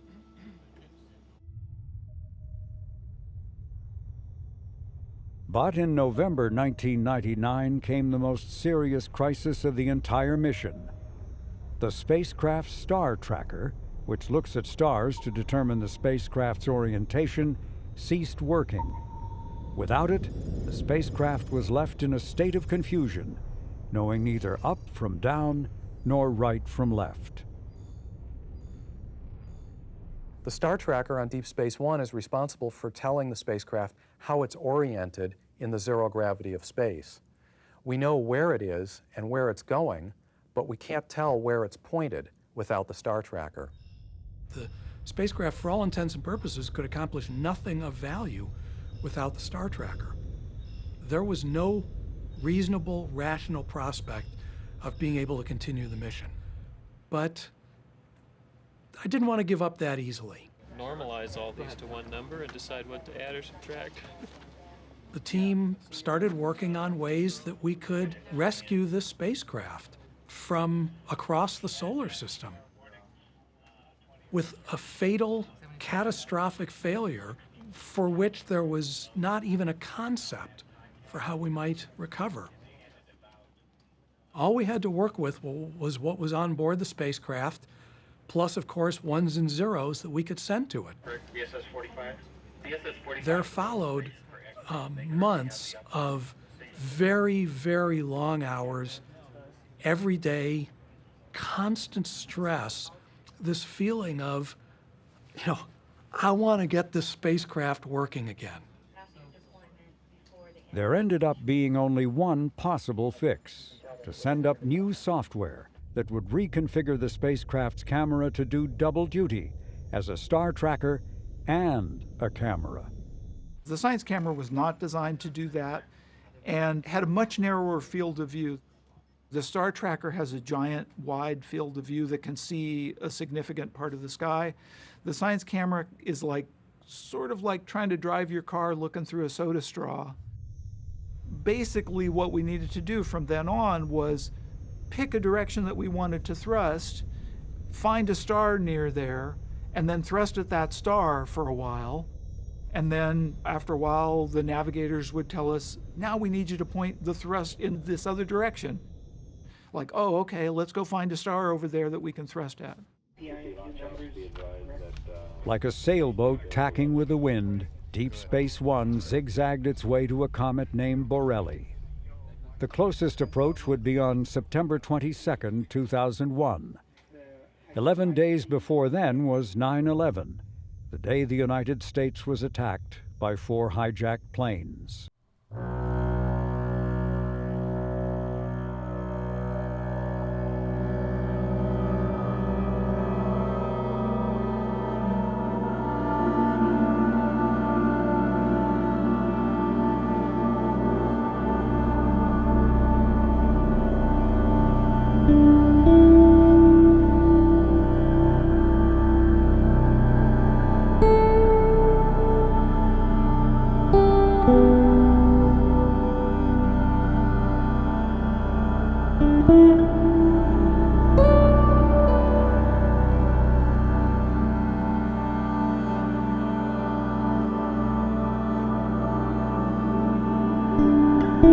But in November 1999 came the most serious crisis of the entire mission. The spacecraft's star tracker, which looks at stars to determine the spacecraft's orientation, ceased working. Without it, the spacecraft was left in a state of confusion, knowing neither up from down nor right from left. The star tracker on Deep Space One is responsible for telling the spacecraft how it's oriented in the zero gravity of space. We know where it is and where it's going, but we can't tell where it's pointed without the star tracker. The spacecraft, for all intents and purposes, could accomplish nothing of value without the star tracker. There was no reasonable, rational prospect of being able to continue the mission. But I didn't want to give up that easily. Normalize all these to one number and decide what to add or subtract. The team started working on ways that we could rescue this spacecraft from across the solar system. With a fatal, catastrophic failure for which there was not even a concept for how we might recover. All we had to work with was what was on board the spacecraft, plus, of course, ones and zeros that we could send to it. VSS 45? VSS 45. There followed months of very, very long hours, every day, constant stress, this feeling of, I want to get this spacecraft working again. There ended up being only one possible fix: to send up new software that would reconfigure the spacecraft's camera to do double duty as a star tracker and a camera. The science camera was not designed to do that and had a much narrower field of view. The star tracker has a giant, wide field of view that can see a significant part of the sky. The science camera is sort of like trying to drive your car looking through a soda straw. Basically, what we needed to do from then on was pick a direction that we wanted to thrust, find a star near there, and then thrust at that star for a while, And then after a while, the navigators would tell us, now we need you to point the thrust in this other direction. Like, oh, okay, let's go find a star over there that we can thrust at. Like a sailboat tacking with the wind, Deep Space One zigzagged its way to a comet named Borrelli. The closest approach would be on September 22, 2001. 11 days before then was 9/11, the day the United States was attacked by 4 hijacked planes.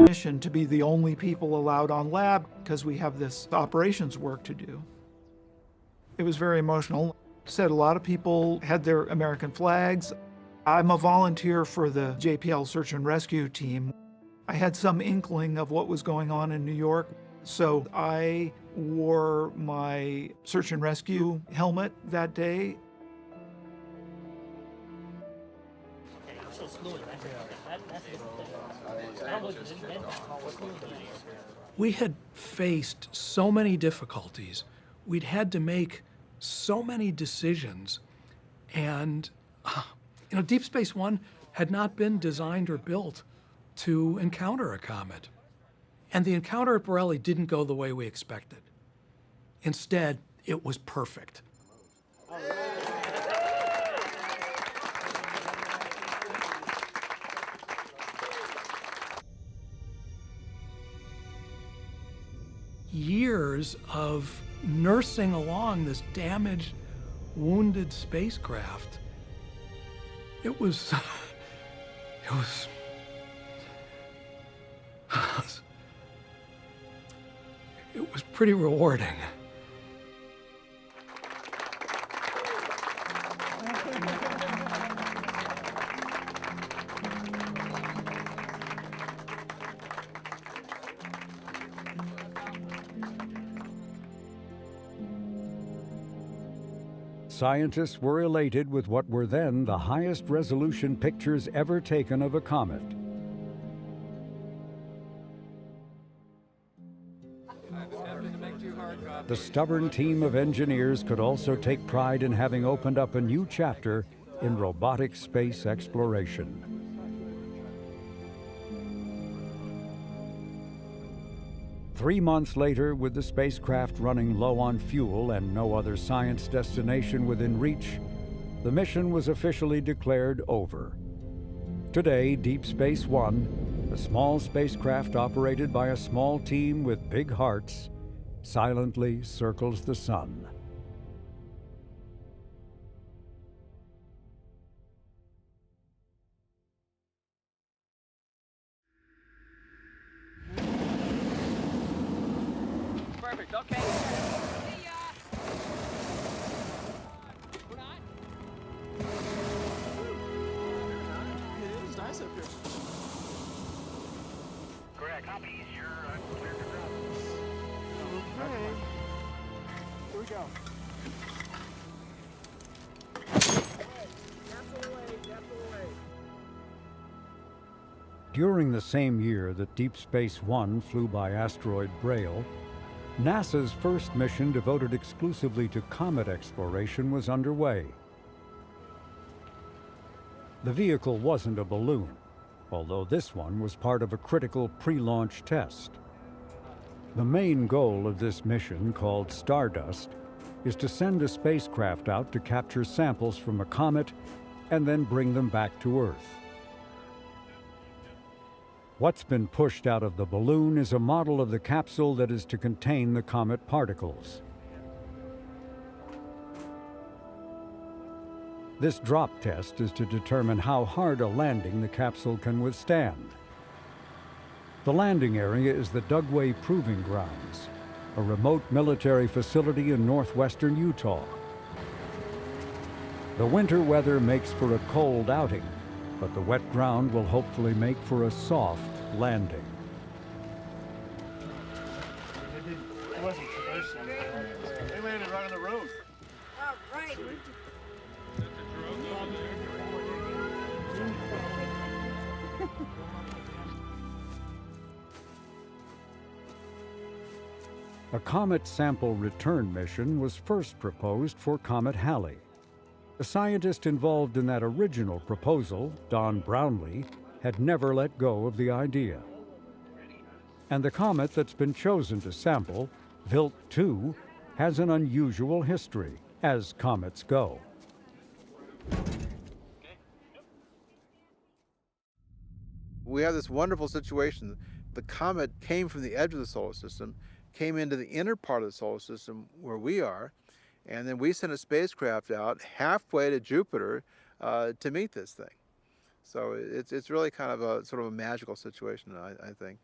Mission to be the only people allowed on lab because we have this operations work to do. It was very emotional. Said a lot of people had their American flags. I'm a volunteer for the JPL search and rescue team. I had some inkling of what was going on in New York, so I wore my search and rescue helmet that day. We had faced so many difficulties. We'd had to make so many decisions. And, Deep Space One had not been designed or built to encounter a comet. And the encounter at Borrelli didn't go the way we expected. Instead, it was perfect. Years of nursing along this damaged, wounded spacecraft. It was pretty rewarding. Scientists were elated with what were then the highest resolution pictures ever taken of a comet. The stubborn team of engineers could also take pride in having opened up a new chapter in robotic space exploration. Three months later, with the spacecraft running low on fuel and no other science destination within reach, the mission was officially declared over. Today, Deep Space One, a small spacecraft operated by a small team with big hearts, silently circles the sun. Perfect, okay. It is nice up here. Greg, copy. You're clear to ground. Okay. Here we go. During the same year that Deep Space One flew by asteroid Braille, NASA's first mission devoted exclusively to comet exploration was underway. The vehicle wasn't a balloon, although this one was part of a critical pre-launch test. The main goal of this mission, called Stardust, is to send a spacecraft out to capture samples from a comet and then bring them back to Earth. What's been pushed out of the balloon is a model of the capsule that is to contain the comet particles. This drop test is to determine how hard a landing the capsule can withstand. The landing area is the Dugway Proving Grounds, a remote military facility in northwestern Utah. The winter weather makes for a cold outing, but the wet ground will hopefully make for a soft landing. It wasn't traversing. They landed right on the road. All right. A comet sample return mission was first proposed for Comet Halley. The scientist involved in that original proposal, Don Brownlee, had never let go of the idea. And the comet that's been chosen to sample, Wilt 2, has an unusual history, as comets go. We have this wonderful situation. The comet came from the edge of the solar system, came into the inner part of the solar system where we are, and then we sent a spacecraft out halfway to Jupiter to meet this thing. So it's really kind of a sort of a magical situation, I think.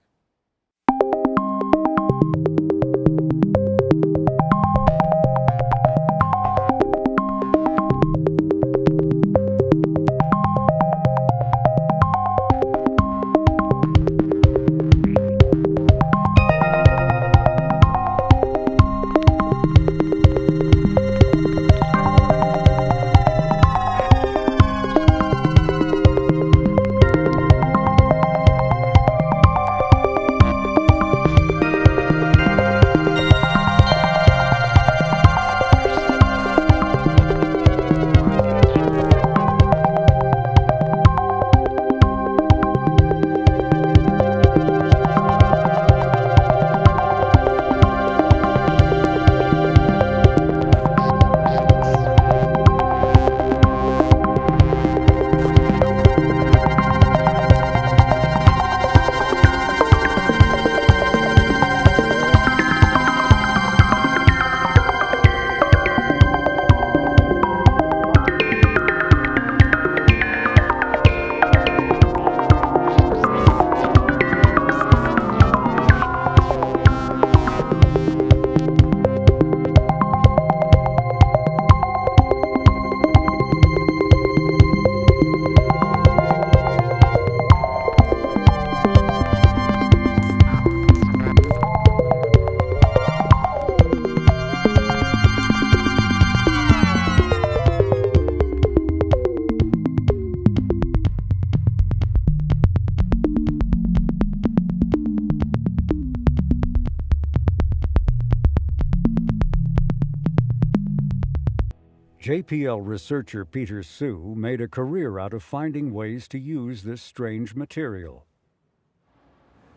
JPL researcher Peter Sue made a career out of finding ways to use this strange material.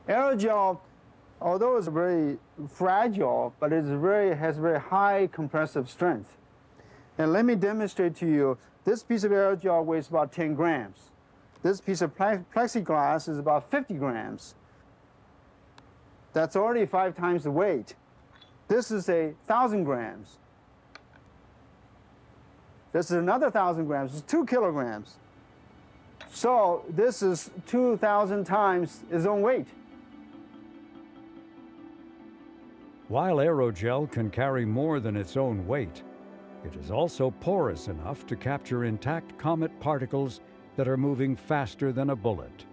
Aerogel, although it's very fragile, but it has very high compressive strength. And let me demonstrate to you, this piece of aerogel weighs about 10 grams. This piece of plexiglass is about 50 grams. That's already 5 times the weight. This is 1,000 grams. This is another 1,000 grams. It's 2 kilograms. So this is 2,000 times its own weight. While aerogel can carry more than its own weight, it is also porous enough to capture intact comet particles that are moving faster than a bullet.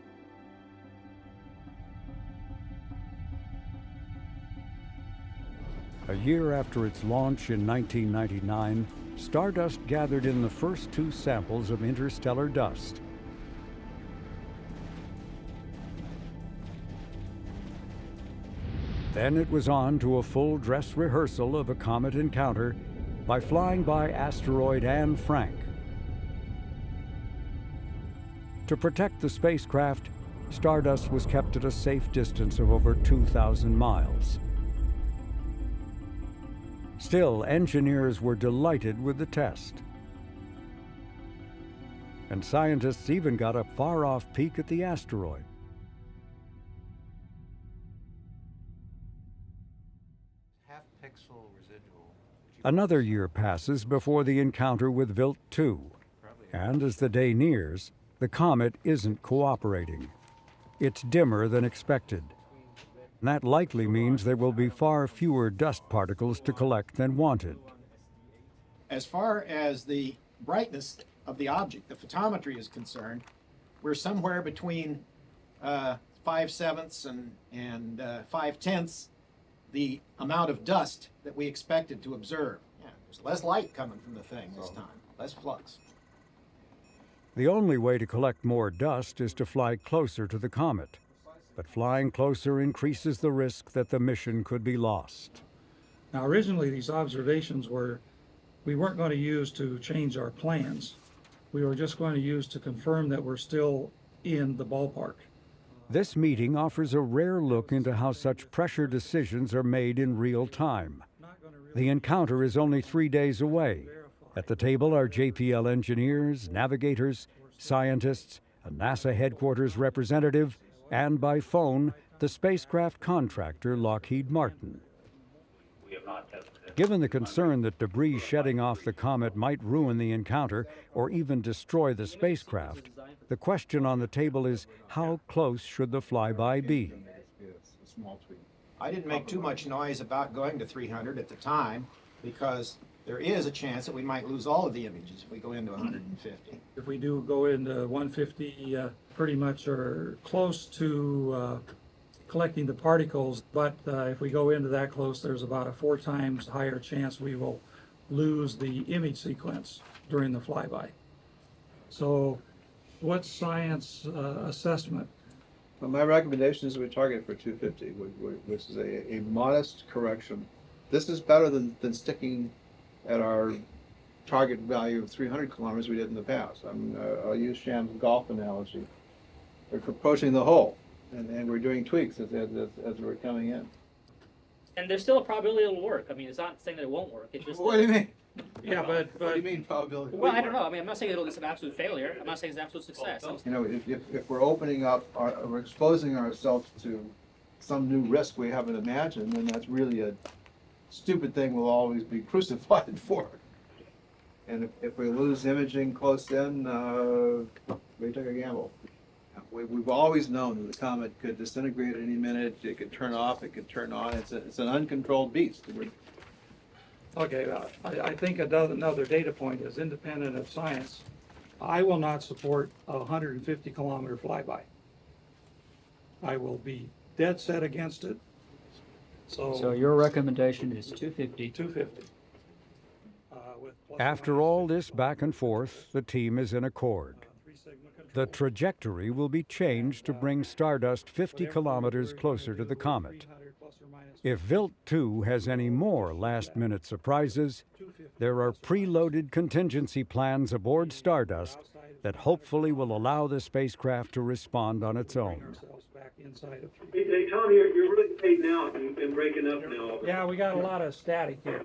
A year after its launch in 1999, Stardust gathered in the first 2 samples of interstellar dust. Then it was on to a full dress rehearsal of a comet encounter by flying by asteroid Anne Frank. To protect the spacecraft, Stardust was kept at a safe distance of over 2,000 miles. Still, engineers were delighted with the test. And scientists even got a far-off peek at the asteroid. Another year passes before the encounter with Wilt 2. And as the day nears, the comet isn't cooperating. It's dimmer than expected. And that likely means there will be far fewer dust particles to collect than wanted. As far as the brightness of the object, the photometry is concerned, we're somewhere between 5/7 and 5/10 the amount of dust that we expected to observe. Yeah, there's less light coming from the thing this time, less flux. The only way to collect more dust is to fly closer to the comet. But flying closer increases the risk that the mission could be lost. Now, originally, these observations we weren't going to use to change our plans. We were just going to use to confirm that we're still in the ballpark. This meeting offers a rare look into how such pressure decisions are made in real time. The encounter is only 3 days away. At the table are JPL engineers, navigators, scientists, a NASA headquarters representative, and by phone, the spacecraft contractor Lockheed Martin. Given the concern that debris shedding off the comet might ruin the encounter or even destroy the spacecraft, the question on the table is how close should the flyby be? I didn't make too much noise about going to 300 at the time because there is a chance that we might lose all of the images if we go into 150. If we do go into 150, pretty much are close to collecting the particles, but if we go into that close, there's about a 4 times higher chance we will lose the image sequence during the flyby. So what's science assessment? Well, my recommendation is we target for 250, which is a modest correction. This is better than sticking at our target value of 300 kilometers we did in the past. I'll use Sham's golf analogy. We're approaching the hole, and we're doing tweaks as we're coming in. And there's still a probability it'll work. I mean, it's not saying that it won't work. It's just what do you mean? Yeah, but what do you mean probability? Well, I don't know. I mean, I'm not saying it's an absolute failure. I'm not saying it's an absolute success. You know, if we're opening up, we're exposing ourselves to some new risk we haven't imagined, then that's really a stupid thing we'll always be crucified for. And if we lose imaging close in, we took a gamble. We've always known that the comet could disintegrate at any minute. It could turn off. It could turn on. It's an uncontrolled beast. Okay, I think another data point is independent of science. I will not support a 150 kilometer flyby. I will be dead set against it. So your recommendation is 250? 250. After all this back and forth, the team is in accord. The trajectory will be changed to bring Stardust 50 kilometers closer to the comet. If Wilt 2 has any more last-minute surprises, there are preloaded contingency plans aboard Stardust that hopefully will allow the spacecraft to respond on its own. Hey, Tom, you're really fading out. You've been breaking up now. Yeah, we got a lot of static here.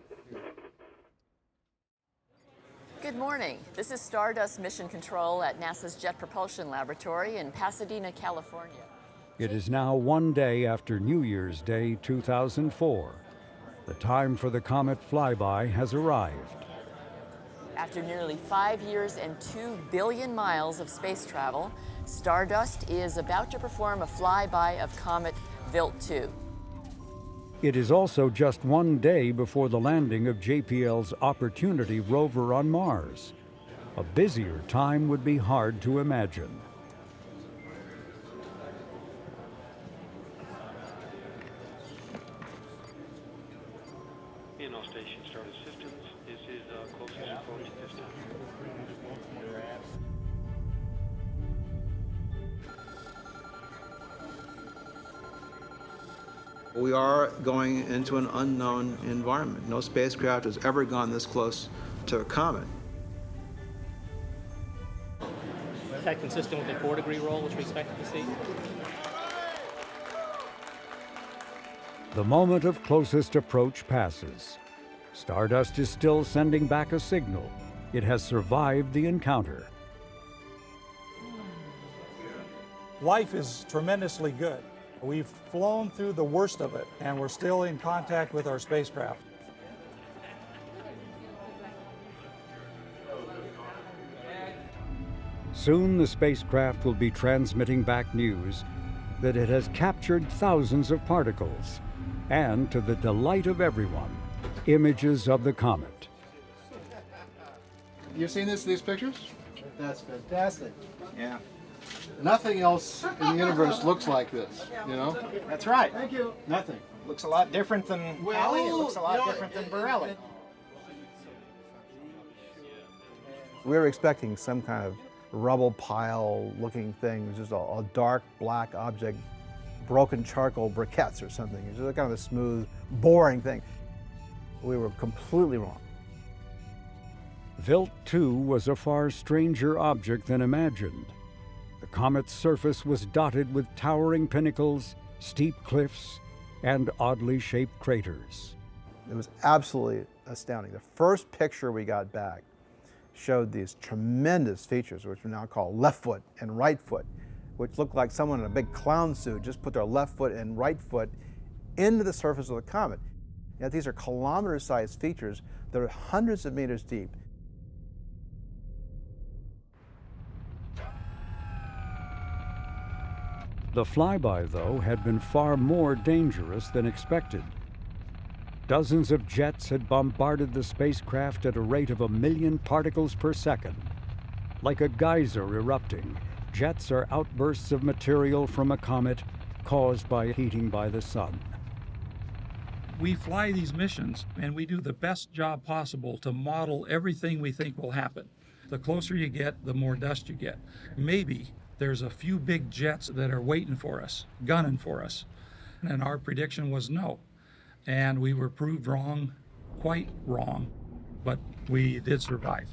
Good morning. This is Stardust Mission Control at NASA's Jet Propulsion Laboratory in Pasadena, California. It is now 1 day after New Year's Day 2004. The time for the comet flyby has arrived. After nearly 5 years and 2 billion miles of space travel, Stardust is about to perform a flyby of comet Wilt 2. It is also just 1 day before the landing of JPL's Opportunity rover on Mars. A busier time would be hard to imagine. PNL station started systems. This is closest approach at this time. We are going into an unknown environment. No spacecraft has ever gone this close to a comet. Is that consistent with the 4-degree roll, which we expected to see? The moment of closest approach passes. Stardust is still sending back a signal. It has survived the encounter. Life is tremendously good. We've flown through the worst of it, and we're still in contact with our spacecraft. Soon the spacecraft will be transmitting back news that it has captured thousands of particles, and to the delight of everyone, images of the comet. You've seen these pictures? That's fantastic. Yeah. Nothing else in the universe looks like this, you know? That's right. Thank you. Nothing. Looks a lot different than Halley. It looks a lot different than Borelli. We were expecting some kind of rubble pile looking thing, just a dark black object, broken charcoal briquettes or something. It was just kind of a smooth, boring thing. We were completely wrong. Wild 2 was a far stranger object than imagined. The comet's surface was dotted with towering pinnacles, steep cliffs, and oddly shaped craters. It was absolutely astounding. The first picture we got back showed these tremendous features, which we now call left foot and right foot, which looked like someone in a big clown suit just put their left foot and right foot into the surface of the comet. Yet these are kilometer-sized features that are hundreds of meters deep. The flyby, though, had been far more dangerous than expected. Dozens of jets had bombarded the spacecraft at a rate of 1 million particles per second. Like a geyser erupting, jets are outbursts of material from a comet caused by heating by the sun. We fly these missions and we do the best job possible to model everything we think will happen. The closer you get, the more dust you get. Maybe there's a few big jets that are waiting for us, gunning for us. And our prediction was no. And we were proved wrong, quite wrong, but we did survive.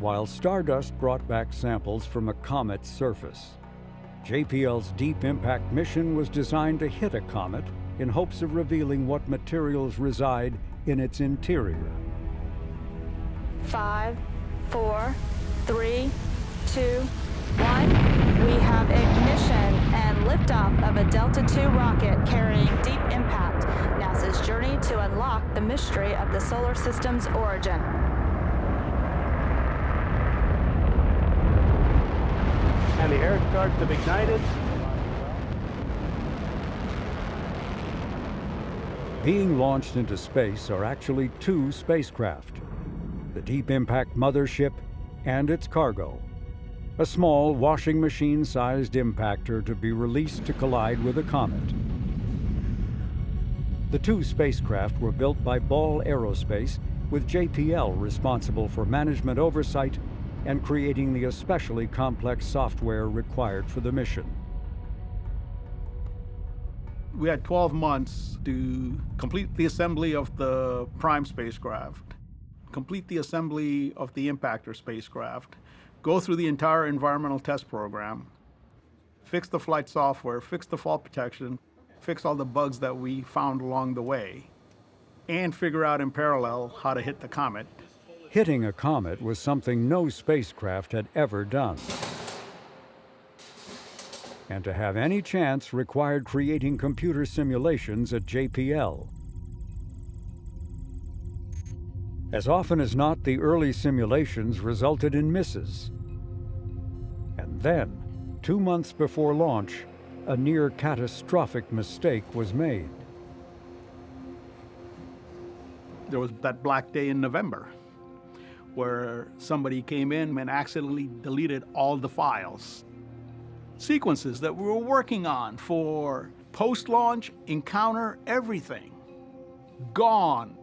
while Stardust brought back samples from a comet's surface. JPL's deep impact mission was designed to hit a comet in hopes of revealing what materials reside in its interior. 5, 4, 3, 2, 1. We have ignition and liftoff of a Delta II rocket carrying deep impact, NASA's journey to unlock the mystery of the solar system's origin. And the air starts have ignited. Being launched into space are actually two spacecraft, the Deep Impact Mothership and its cargo, a small washing machine-sized impactor to be released to collide with a comet. The two spacecraft were built by Ball Aerospace, with JPL responsible for management oversight and creating the especially complex software required for the mission. We had 12 months to complete the assembly of the prime spacecraft, complete the assembly of the impactor spacecraft, go through the entire environmental test program, fix the flight software, fix the fault protection, fix all the bugs that we found along the way, and figure out in parallel how to hit the comet. Hitting a comet was something no spacecraft had ever done. And to have any chance required creating computer simulations at JPL. As often as not, the early simulations resulted in misses. And then, 2 months before launch, a near catastrophic mistake was made. There was that black day in November where somebody came in and accidentally deleted all the files. Sequences that we were working on for post-launch, encounter, everything. Gone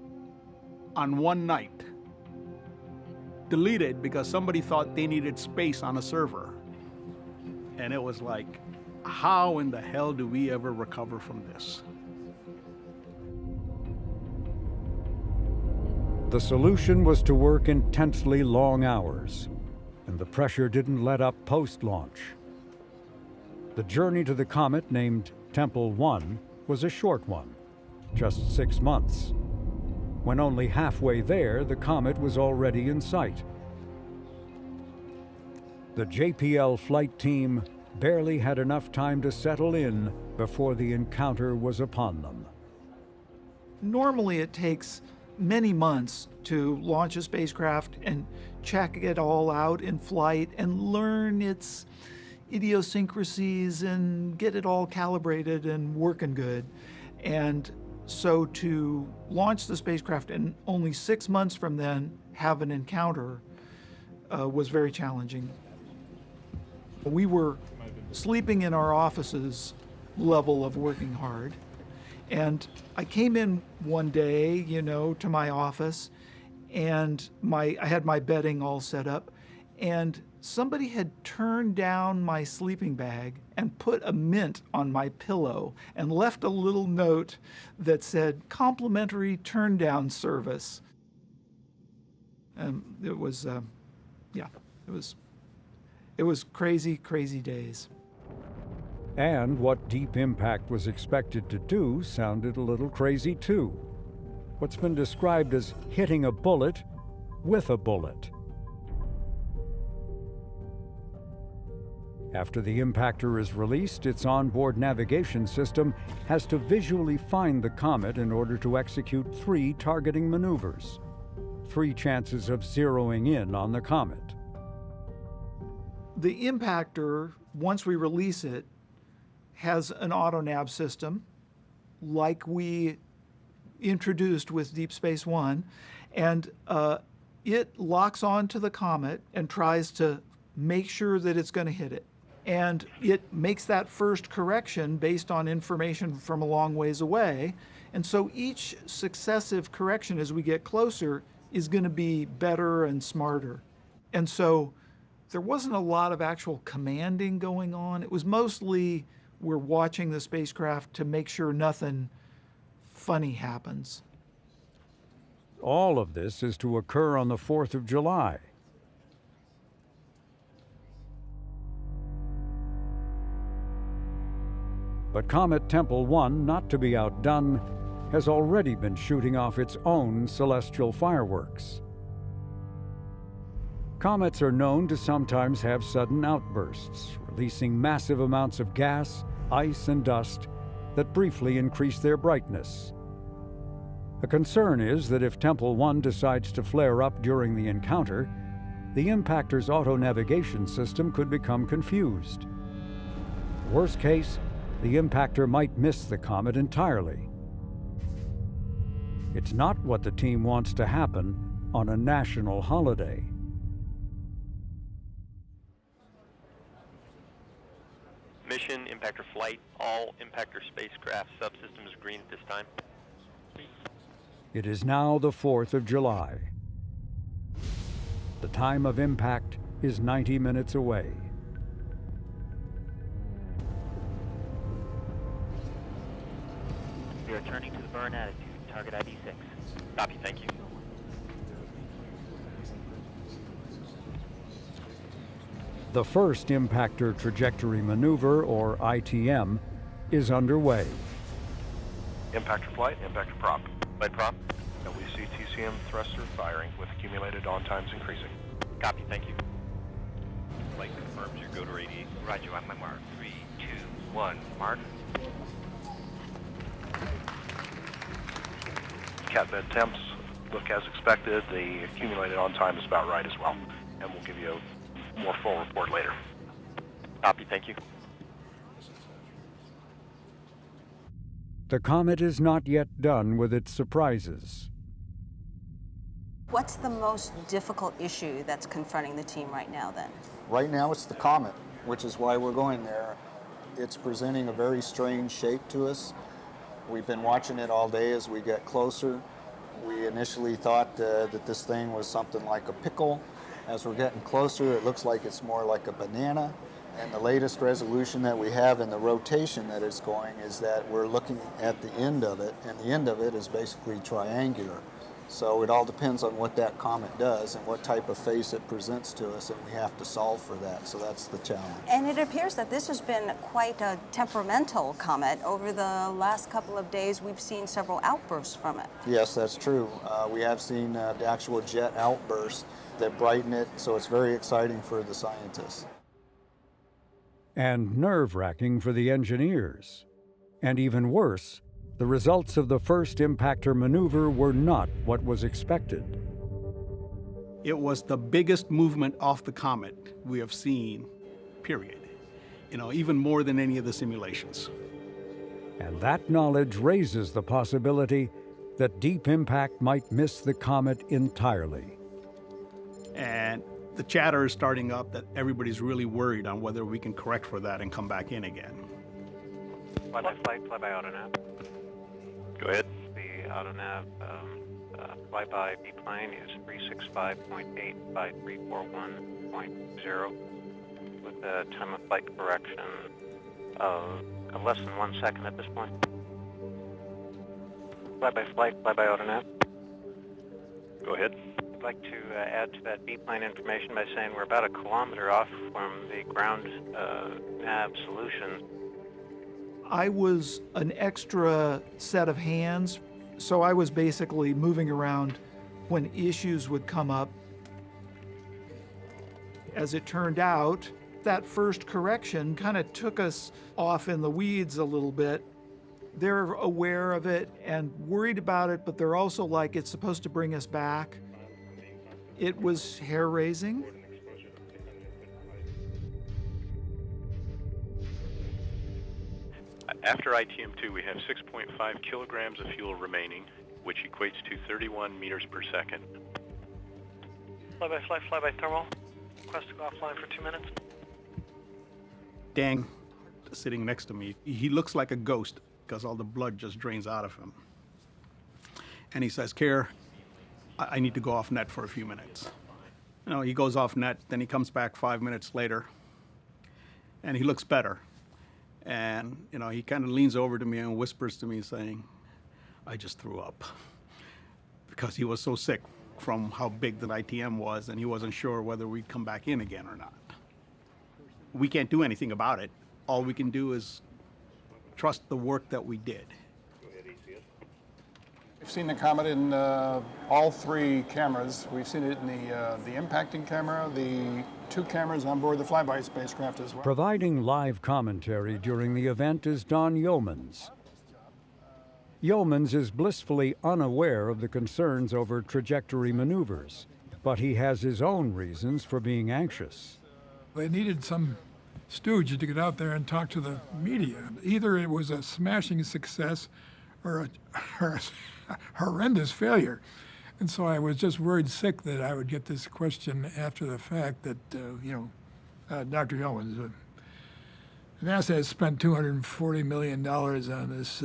on one night. Deleted because somebody thought they needed space on a server. And it was like, how in the hell do we ever recover from this? The solution was to work intensely long hours, and the pressure didn't let up post-launch. The journey to the comet, named Temple 1, was a short one, just 6 months. When only halfway there, the comet was already in sight. The JPL flight team barely had enough time to settle in before the encounter was upon them. Normally it takes many months to launch a spacecraft and check it all out in flight and learn its idiosyncrasies and get it all calibrated and working good. And so to launch the spacecraft and only 6 months from then have an encounter was very challenging. We were sleeping in our offices level of working hard. And I came in one day, to my office, and I had my bedding all set up, and somebody had turned down my sleeping bag and put a mint on my pillow and left a little note that said, "Complimentary turn down service." It was, it was crazy, crazy days. And what Deep Impact was expected to do sounded a little crazy too. What's been described as hitting a bullet with a bullet. After the impactor is released, its onboard navigation system has to visually find the comet in order to execute 3 targeting maneuvers. 3 chances of zeroing in on the comet. The impactor, once we release it, has an auto-nav system like we introduced with Deep Space One, and it locks onto the comet and tries to make sure that it's going to hit it. And it makes that first correction based on information from a long ways away. And so each successive correction as we get closer is going to be better and smarter. And so there wasn't a lot of actual commanding going on. It was mostly we're watching the spacecraft to make sure nothing funny happens. All of this is to occur on the 4th of July. But Comet Tempel 1, not to be outdone, has already been shooting off its own celestial fireworks. Comets are known to sometimes have sudden outbursts, releasing massive amounts of gas, ice, and dust that briefly increase their brightness. A concern is that if Tempel 1 decides to flare up during the encounter, the impactor's auto-navigation system could become confused. Worst case, the impactor might miss the comet entirely. It's not what the team wants to happen on a national holiday. Mission, impactor flight, all impactor spacecraft subsystems green at this time. It is now the 4th of July. The time of impact is 90 minutes away. We are turning to the burn attitude. Target ID 6. Copy, thank you. The first impactor trajectory maneuver, or ITM, is underway. Impactor flight, impactor prop. Flight prop. And we see TCM thruster firing with accumulated on times increasing. Copy, thank you. Flight confirms your go to radiate. Roger, on my mark. 3, 2, 1, mark. Cat bed temps look as expected. The accumulated on time is about right as well. And we'll give you a more full report later. Copy, thank you. The comet is not yet done with its surprises. What's the most difficult issue that's confronting the team right now, then? Right now it's the comet, which is why we're going there. It's presenting a very strange shape to us. We've been watching it all day as we get closer. We initially thought that this thing was something like a pickle. As we're getting closer, it looks like it's more like a banana. And the latest resolution that we have in the rotation that it's going is that we're looking at the end of it, and the end of it is basically triangular. So it all depends on what that comet does and what type of face it presents to us, and we have to solve for that. So that's the challenge. And it appears that this has been quite a temperamental comet. Over the last couple of days, we've seen several outbursts from it. Yes, that's true. We have seen the actual jet outbursts that brighten it, so it's very exciting for the scientists. And nerve-wracking for the engineers. And even worse, the results of the first impactor maneuver were not what was expected. It was the biggest movement off the comet we have seen, period. Even more than any of the simulations. And that knowledge raises the possibility that deep impact might miss the comet entirely. And the chatter is starting up that everybody's really worried on whether we can correct for that and come back in again. Fly-by flight, fly-by autonav. Go ahead. The autonav fly-by B-plane is 365.8 by 341.0 with a time of flight correction of less than 1 second at this point. Fly-by flight, fly-by autonav. Go ahead. I'd like to add to that B-plane information by saying we're about 1 kilometer off from the ground nav solution. I was an extra set of hands, so I was basically moving around when issues would come up. As it turned out, that first correction kind of took us off in the weeds a little bit. They're aware of it and worried about it, but they're also like, it's supposed to bring us back. It was hair-raising. After ITM-2, we have 6.5 kilograms of fuel remaining, which equates to 31 meters per second. Fly-by flight, fly-by thermal. Request to go offline for 2 minutes. Dan, sitting next to me, he looks like a ghost because all the blood just drains out of him. And he says, Care, I need to go off net for a few minutes. He goes off net, then he comes back 5 minutes later, and he looks better. And, he kind of leans over to me and whispers to me saying, I just threw up. Because he was so sick from how big the ITM was, and he wasn't sure whether we'd come back in again or not. We can't do anything about it. All we can do is trust the work that we did. We've seen the comet in all three cameras. We've seen it in the impacting camera, the two cameras on board the flyby spacecraft as well. Providing live commentary during the event is Don Yeomans. Yeomans is blissfully unaware of the concerns over trajectory maneuvers, but he has his own reasons for being anxious. They needed some stooge to get out there and talk to the media. Either it was a smashing success or a horrendous failure. And so I was just worried sick that I would get this question after the fact that, Dr. Yeomans, NASA has spent $240 million on this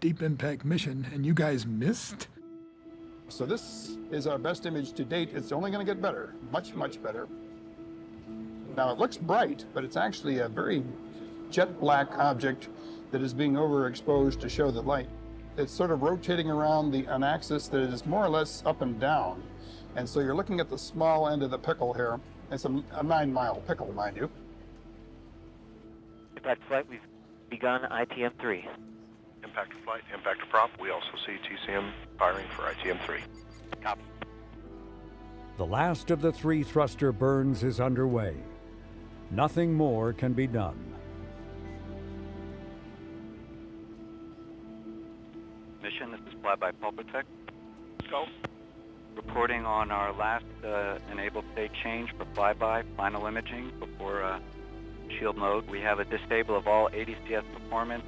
deep impact mission, and you guys missed? So this is our best image to date. It's only going to get better, much, much better. Now it looks bright, but it's actually a very jet black object that is being overexposed to show the light. It's sort of rotating around an axis that is more or less up and down. And so you're looking at the small end of the pickle here. It's a 9-mile pickle, mind you. Impact flight, we've begun ITM-3. Impactor flight, impactor prop. We also see TCM firing for ITM-3. Copy. The last of the 3 thruster burns is underway. Nothing more can be done. Mission, this is flyby Pulpitech. Go. Reporting on our last enabled state change for flyby, final imaging before shield mode. We have a disable of all ADCS performance.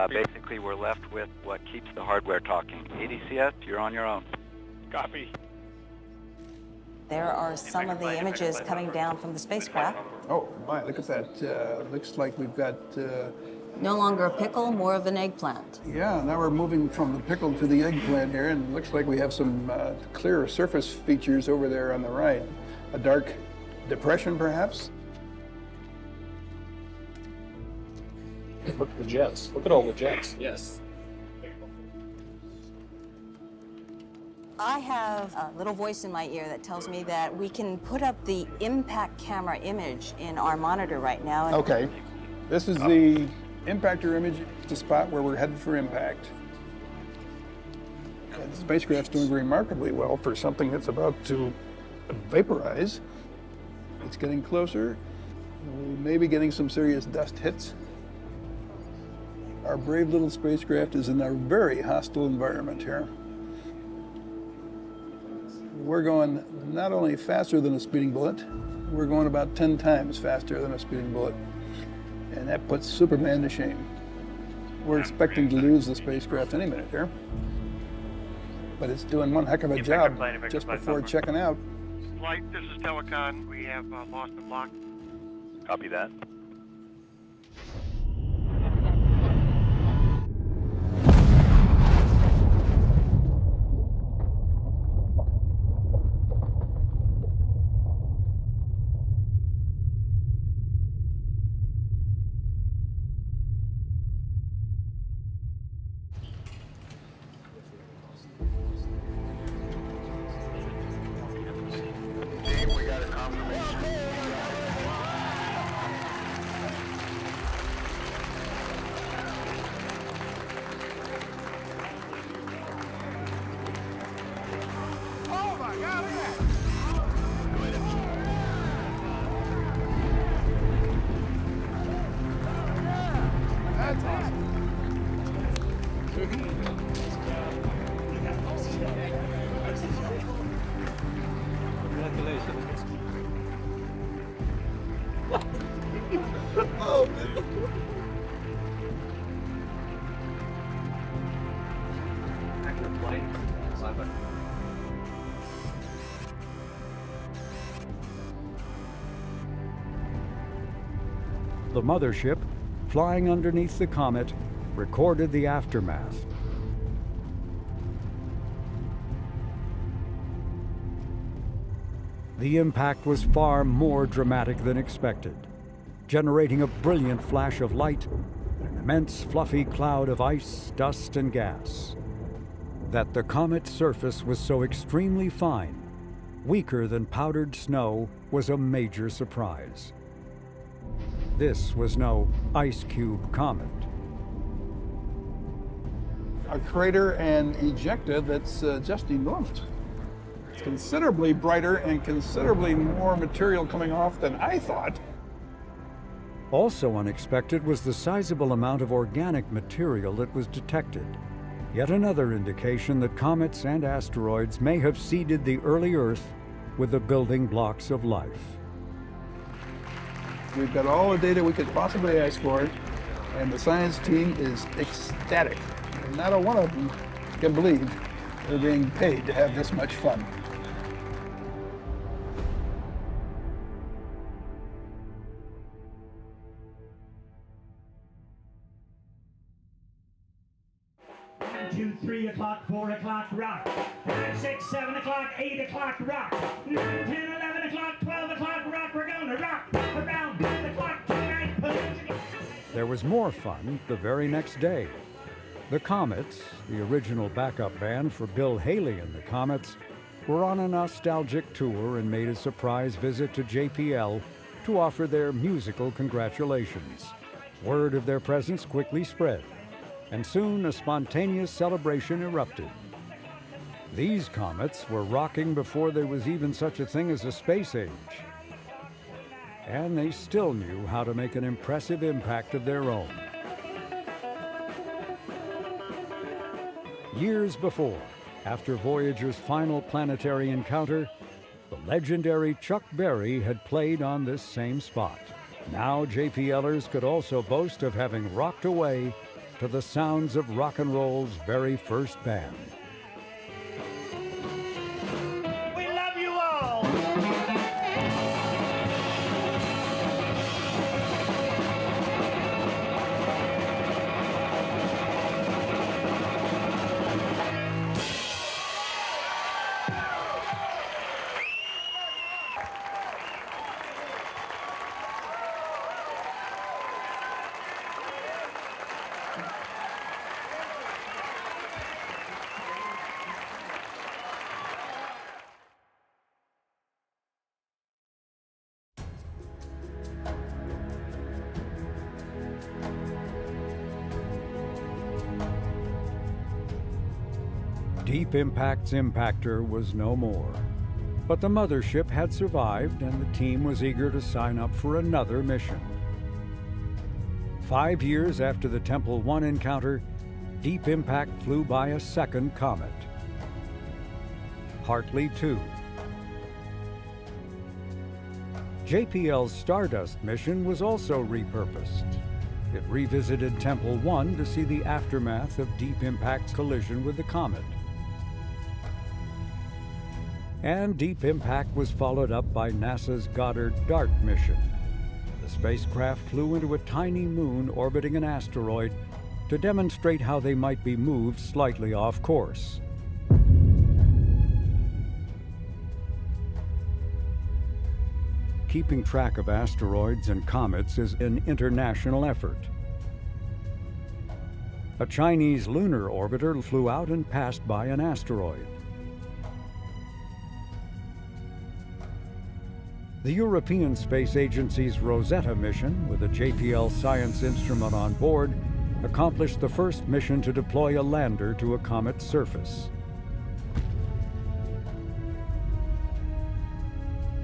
Basically, we're left with what keeps the hardware talking. ADCS, you're on your own. Copy. There are some of the images coming down from the spacecraft. Oh, my, look at that. Looks like we've got... No longer a pickle, more of an eggplant. Yeah, now we're moving from the pickle to the eggplant here, and it looks like we have some clear surface features over there on the right. A dark depression, perhaps? Look at the jets. Look at all the jets. Yes. I have a little voice in my ear that tells me that we can put up the impact camera image in our monitor right now. Okay. This is the impactor image, the spot where we're headed for impact. And the spacecraft's doing remarkably well for something that's about to vaporize. It's getting closer. We may be getting some serious dust hits. Our brave little spacecraft is in a very hostile environment here. We're going not only faster than a speeding bullet, we're going about 10 times faster than a speeding bullet. And that puts Superman to shame. We're expecting to lose the spacecraft any minute here. But it's doing one heck of a job just before checking out. Flight, this is Telecon. We have lost the block. Copy that. We got a confirmation. Oh my God, look at that! That's awesome. Congratulations. Oh, Accurate flight. Flyby. The mothership, flying underneath the comet, recorded the aftermath. The impact was far more dramatic than expected, generating a brilliant flash of light and an immense fluffy cloud of ice, dust, and gas. That the comet's surface was so extremely fine, weaker than powdered snow, was a major surprise. This was no ice cube comet. a crater and ejecta that's just enormous. It's considerably brighter and considerably more material coming off than I thought. Also unexpected was the sizable amount of organic material that was detected. Yet another indication that comets and asteroids may have seeded the early Earth with the building blocks of life. We've got all the data we could possibly ask for, and the science team is ecstatic. And not a one of them can believe they're being paid to have this much fun. Two, 3 o'clock, 4 o'clock, rock. 5, 6, 7 o'clock, 8 o'clock, rock. 9, 10, 11 o'clock, 12 o'clock, rock. We're gonna rock around the clock tonight. There was more fun the very next day. The Comets, the original backup band for Bill Haley and the Comets, were on a nostalgic tour and made a surprise visit to JPL to offer their musical congratulations. Word of their presence quickly spread, and soon a spontaneous celebration erupted. These comets were rocking before there was even such a thing as a space age. And they still knew how to make an impressive impact of their own. Years before, after Voyager's final planetary encounter, the legendary Chuck Berry had played on this same spot. Now JPLers could also boast of having rocked away to the sounds of rock and roll's very first band. We love you all. Deep Impact's impactor was no more. But the mothership had survived, and the team was eager to sign up for another mission. 5 years after the Temple 1 encounter, Deep Impact flew by a second comet, Hartley 2. JPL's Stardust mission was also repurposed. It revisited Temple 1 to see the aftermath of Deep Impact's collision with the comet. And Deep Impact was followed up by NASA's Goddard DART mission. The spacecraft flew into a tiny moon orbiting an asteroid to demonstrate how they might be moved slightly off course. Keeping track of asteroids and comets is an international effort. A Chinese lunar orbiter flew out and passed by an asteroid. The European Space Agency's Rosetta mission, with a JPL science instrument on board, accomplished the first mission to deploy a lander to a comet's surface.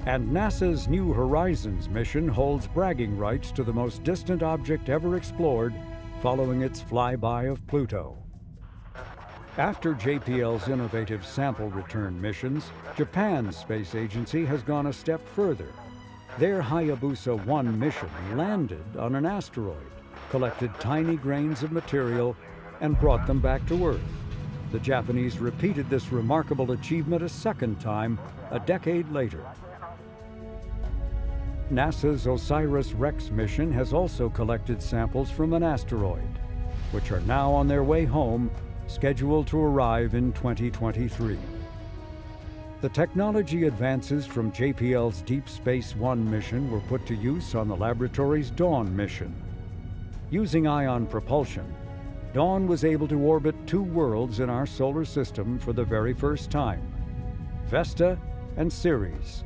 And NASA's New Horizons mission holds bragging rights to the most distant object ever explored, following its flyby of Pluto. After JPL's innovative sample return missions, Japan's space agency has gone a step further. Their Hayabusa 1 mission landed on an asteroid, collected tiny grains of material, and brought them back to Earth. The Japanese repeated this remarkable achievement a second time, a decade later. NASA's OSIRIS-REx mission has also collected samples from an asteroid, which are now on their way home, scheduled to arrive in 2023. The technology advances from JPL's Deep Space 1 mission were put to use on the laboratory's Dawn mission. Using ion propulsion, Dawn was able to orbit 2 worlds in our solar system for the very first time, Vesta and Ceres,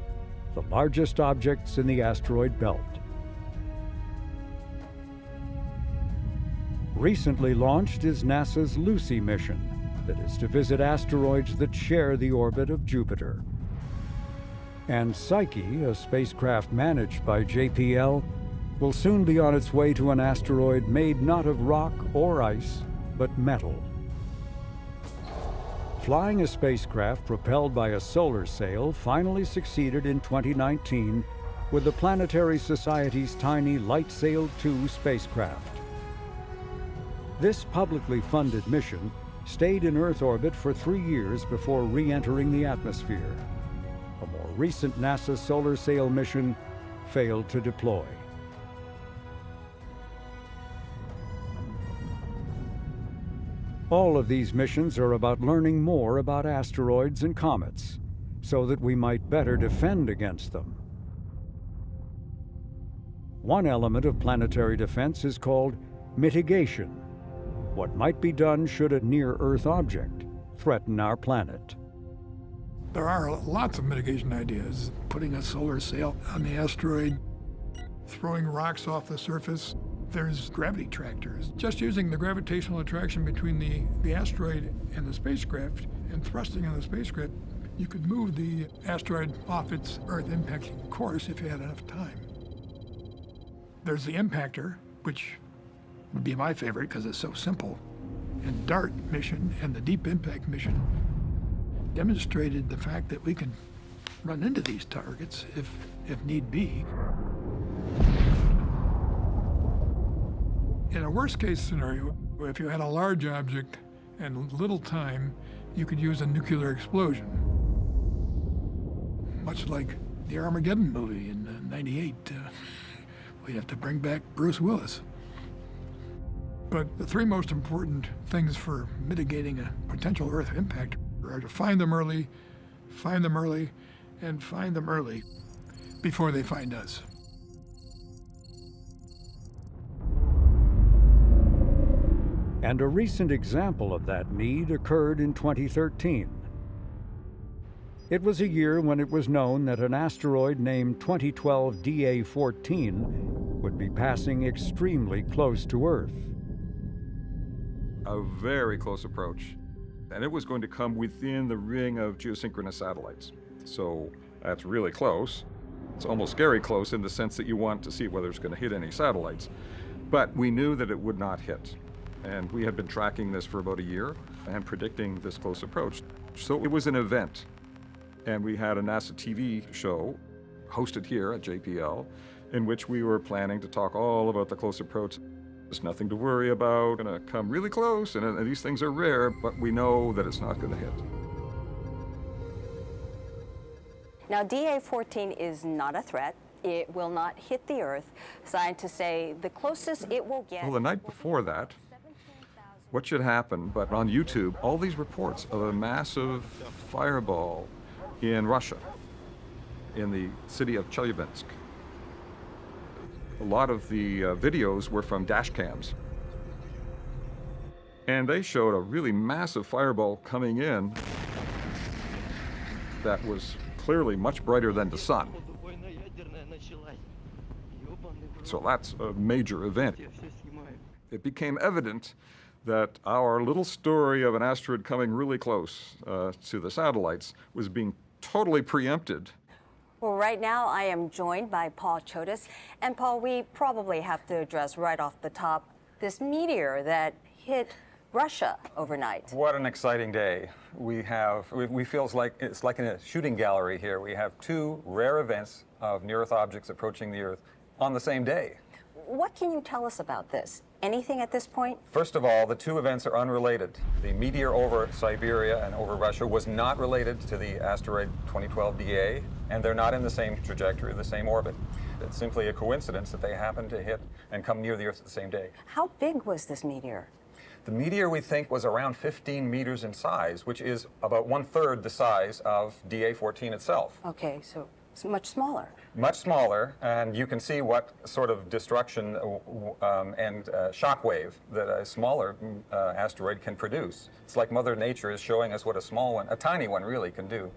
the largest objects in the asteroid belt. Recently launched is NASA's Lucy mission, that is to visit asteroids that share the orbit of Jupiter. And Psyche, a spacecraft managed by JPL, will soon be on its way to an asteroid made not of rock or ice, but metal. Flying a spacecraft propelled by a solar sail finally succeeded in 2019 with the Planetary Society's tiny LightSail 2 spacecraft. This publicly funded mission stayed in Earth orbit for 3 years before re-entering the atmosphere. A more recent NASA solar sail mission failed to deploy. All of these missions are about learning more about asteroids and comets, so that we might better defend against them. One element of planetary defense is called mitigation. What might be done should a near-Earth object threaten our planet. There are lots of mitigation ideas. Putting a solar sail on the asteroid, throwing rocks off the surface. There's gravity tractors. Just using the gravitational attraction between the asteroid and the spacecraft and thrusting on the spacecraft, you could move the asteroid off its Earth impacting course if you had enough time. There's the impactor, which would be my favorite because it's so simple. And DART mission and the Deep Impact mission demonstrated the fact that we can run into these targets if need be. In a worst-case scenario, if you had a large object and little time, you could use a nuclear explosion. Much like the Armageddon movie in '98. We'd have to bring back Bruce Willis. But the three most important things for mitigating a potential Earth impact are to find them early, and find them early before they find us. And a recent example of that need occurred in 2013. It was a year when it was known that an asteroid named 2012 DA14 would be passing extremely close to Earth. A very close approach. And it was going to come within the ring of geosynchronous satellites. So that's really close. It's almost scary close in the sense that you want to see whether it's going to hit any satellites. But we knew that it would not hit. And we had been tracking this for about a year and predicting this close approach. So it was an event. And we had a NASA TV show hosted here at JPL in which we were planning to talk all about the close approach. There's nothing to worry about, gonna come really close, and these things are rare, but we know that it's not gonna hit. Now, DA14 is not a threat. It will not hit the Earth. Scientists say the closest it will get... Well, the night before that, what should happen, but on YouTube, all these reports of a massive fireball in Russia, in the city of Chelyabinsk. A lot of the videos were from dash cams. And they showed a really massive fireball coming in that was clearly much brighter than the sun. So that's a major event. It became evident that our little story of an asteroid coming really close to the satellites was being totally preempted. Well, right now I am joined by Paul Chodas. And Paul, we probably have to address right off the top this meteor that hit Russia overnight. What an exciting day. We feel it's like in a shooting gallery here. We have two rare events of near-Earth objects approaching the Earth on the same day. What can you tell us about this? Anything at this point? First of all, the two events are unrelated. The meteor over Siberia and over Russia was not related to the asteroid 2012 DA, and they're not in the same trajectory, the same orbit. It's simply a coincidence that they happened to hit and come near the Earth at the same day. How big was this meteor? The meteor, we think, was around 15 meters in size, which is about 1/3 the size of DA14 itself. Okay, so it's much smaller. Much smaller, and you can see what sort of destruction and shock wave that a smaller asteroid can produce. It's like Mother Nature is showing us what a small one, a tiny one really, can do.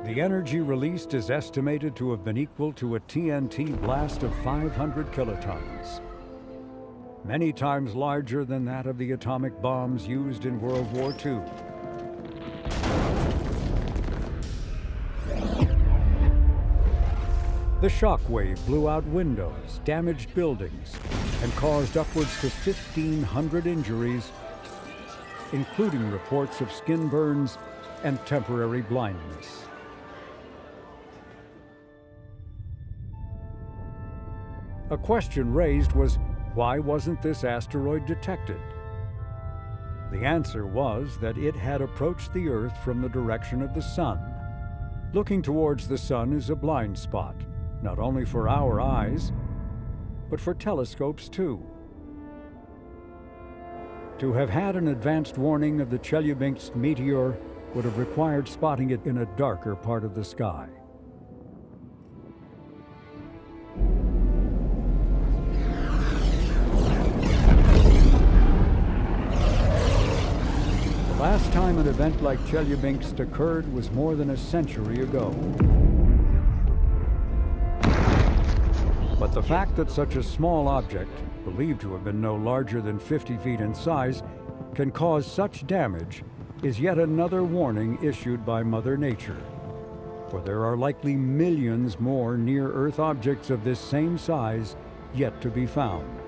The energy released is estimated to have been equal to a TNT blast of 500 kilotons. many times larger than that of the atomic bombs used in World War II. The shock wave blew out windows, damaged buildings, and caused upwards to 1,500 injuries, including reports of skin burns and temporary blindness. A question raised was, why wasn't this asteroid detected? The answer was that it had approached the Earth from the direction of the Sun. Looking towards the Sun is a blind spot, not only for our eyes, but for telescopes too. To have had an advanced warning of the Chelyabinsk meteor would have required spotting it in a darker part of the sky. The last time an event like Chelyabinsk occurred was more than a century ago. But the fact that such a small object, believed to have been no larger than 50 feet in size, can cause such damage is yet another warning issued by Mother Nature. For there are likely millions more near-Earth objects of this same size yet to be found.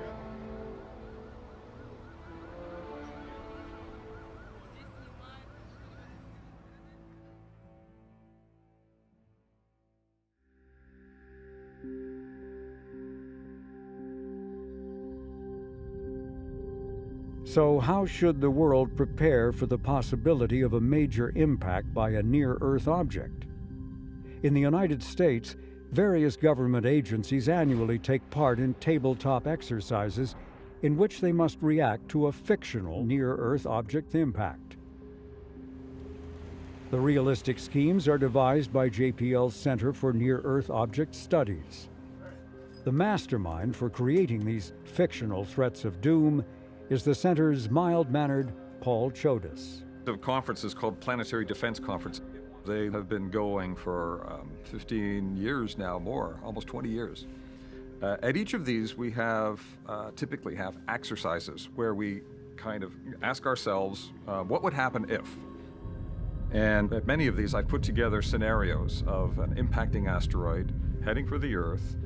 So how should the world prepare for the possibility of a major impact by a near-Earth object? In the United States, various government agencies annually take part in tabletop exercises in which they must react to a fictional near-Earth object impact. The realistic schemes are devised by JPL's Center for Near-Earth Object Studies. The mastermind for creating these fictional threats of doom is the center's mild-mannered Paul Chodas. The conference is called Planetary Defense Conference. They have been going for 15 years now, more, almost 20 years. At each of these, we have typically have exercises where we kind of ask ourselves, what would happen if? And at many of these, I've put together scenarios of an impacting asteroid heading for the Earth,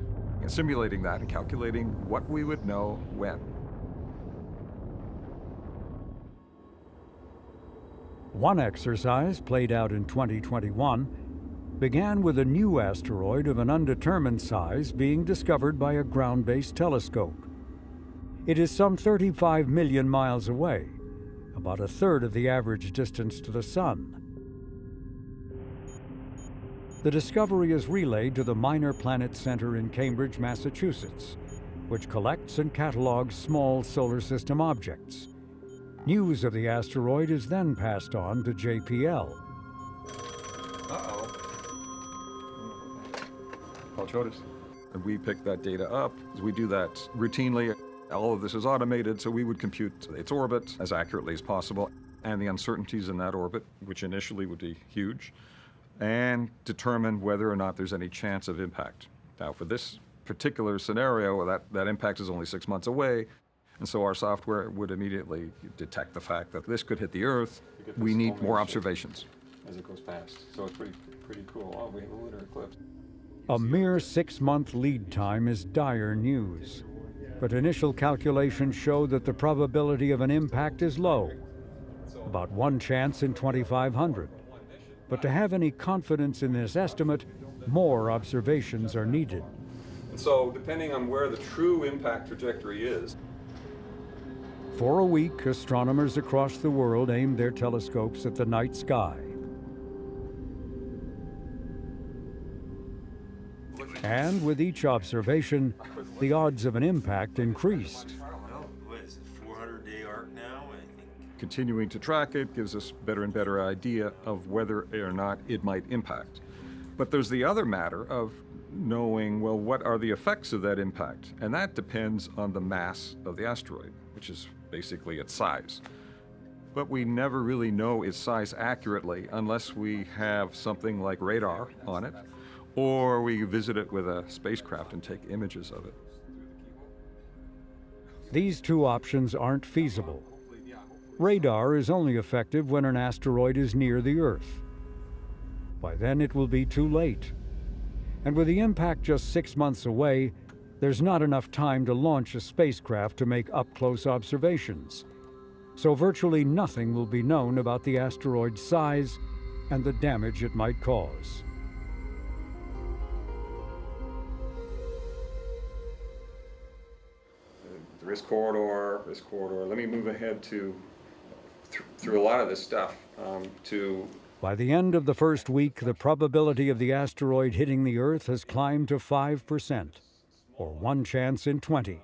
and simulating that and calculating what we would know when. One exercise, played out in 2021, began with a new asteroid of an undetermined size being discovered by a ground-based telescope. It is some 35 million miles away, about a third of the average distance to the Sun. The discovery is relayed to the Minor Planet Center in Cambridge, Massachusetts, which collects and catalogs small solar system objects. News of the asteroid is then passed on to JPL. Paul Chodas. And we pick that data up. We do that routinely. All of this is automated, so we would compute its orbit as accurately as possible, and the uncertainties in that orbit, which initially would be huge, and determine whether or not there's any chance of impact. Now, for this particular scenario, that impact is only 6 months away. And so our software would immediately detect the fact that this could hit the Earth. We need more observations. As it goes past. So it's pretty cool. Oh, we have a lunar eclipse. A mere 6-month lead time is dire news. But initial calculations show that the probability of an impact is low, about 1 chance in 2,500. But to have any confidence in this estimate, more observations are needed. And so, depending on where the true impact trajectory is, for a week, astronomers across the world aimed their telescopes at the night sky. And with each observation, the odds of an impact increased. What is it, 400-day arc now? Continuing to track it gives us better and better idea of whether or not it might impact. But there's the other matter of knowing, well, what are the effects of that impact? And that depends on the mass of the asteroid, which is basically its size. But we never really know its size accurately unless we have something like radar on it, or we visit it with a spacecraft and take images of it. These two options aren't feasible. Radar is only effective when an asteroid is near the Earth. By then it will be too late. And with the impact just 6 months away, there's not enough time to launch a spacecraft to make up-close observations. So virtually nothing will be known about the asteroid's size and the damage it might cause. The risk corridor. Let me move ahead to through a lot of this stuff to. By the end of the first week, the probability of the asteroid hitting the Earth has climbed to 5%, or 1 chance in 20.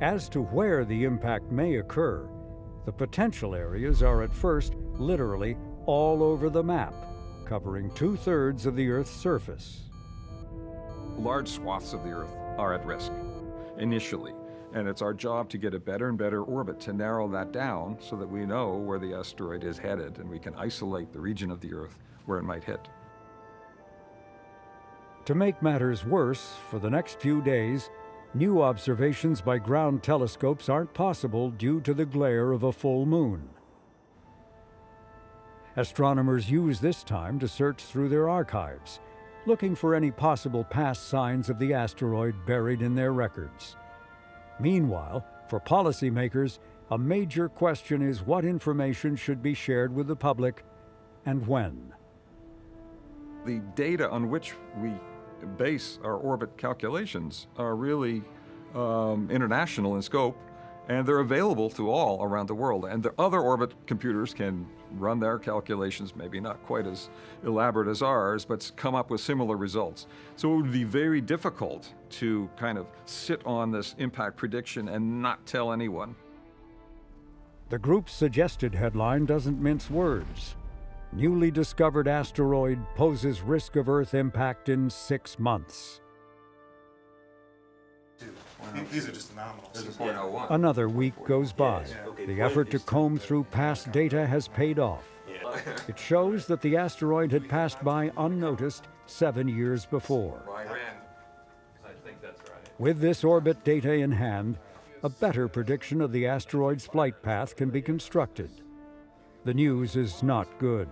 As to where the impact may occur, the potential areas are at first literally all over the map, covering 2/3 of the Earth's surface. Large swaths of the Earth are at risk initially, and it's our job to get a better and better orbit to narrow that down so that we know where the asteroid is headed and we can isolate the region of the Earth where it might hit. To make matters worse, for the next few days, new observations by ground telescopes aren't possible due to the glare of a full moon. Astronomers use this time to search through their archives, looking for any possible past signs of the asteroid buried in their records. Meanwhile, for policymakers, a major question is what information should be shared with the public and when. The data on which we base our orbit calculations are really international in scope, and they're available to all around the world. And the other orbit computers can run their calculations, maybe not quite as elaborate as ours, but come up with similar results. So it would be very difficult to kind of sit on this impact prediction and not tell anyone. The group's suggested headline doesn't mince words. Newly discovered asteroid poses risk of Earth impact in 6 months. These are just nominals. Another week goes by. The effort to comb through past data has paid off. It shows that the asteroid had passed by unnoticed 7 years before. With this orbit data in hand, a better prediction of the asteroid's flight path can be constructed. The news is not good.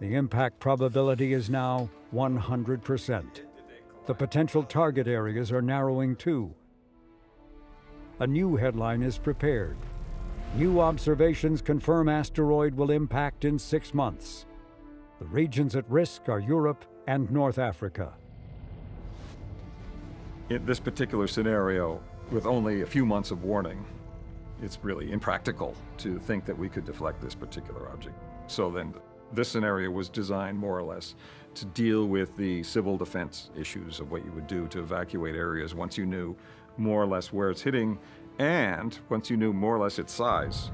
The impact probability is now 100%. The potential target areas are narrowing too. A new headline is prepared. New observations confirm asteroid will impact in 6 months. The regions at risk are Europe and North Africa. In this particular scenario, with only a few months of warning, it's really impractical to think that we could deflect this particular object. So then this scenario was designed more or less to deal with the civil defense issues of what you would do to evacuate areas once you knew more or less where it's hitting and once you knew more or less its size.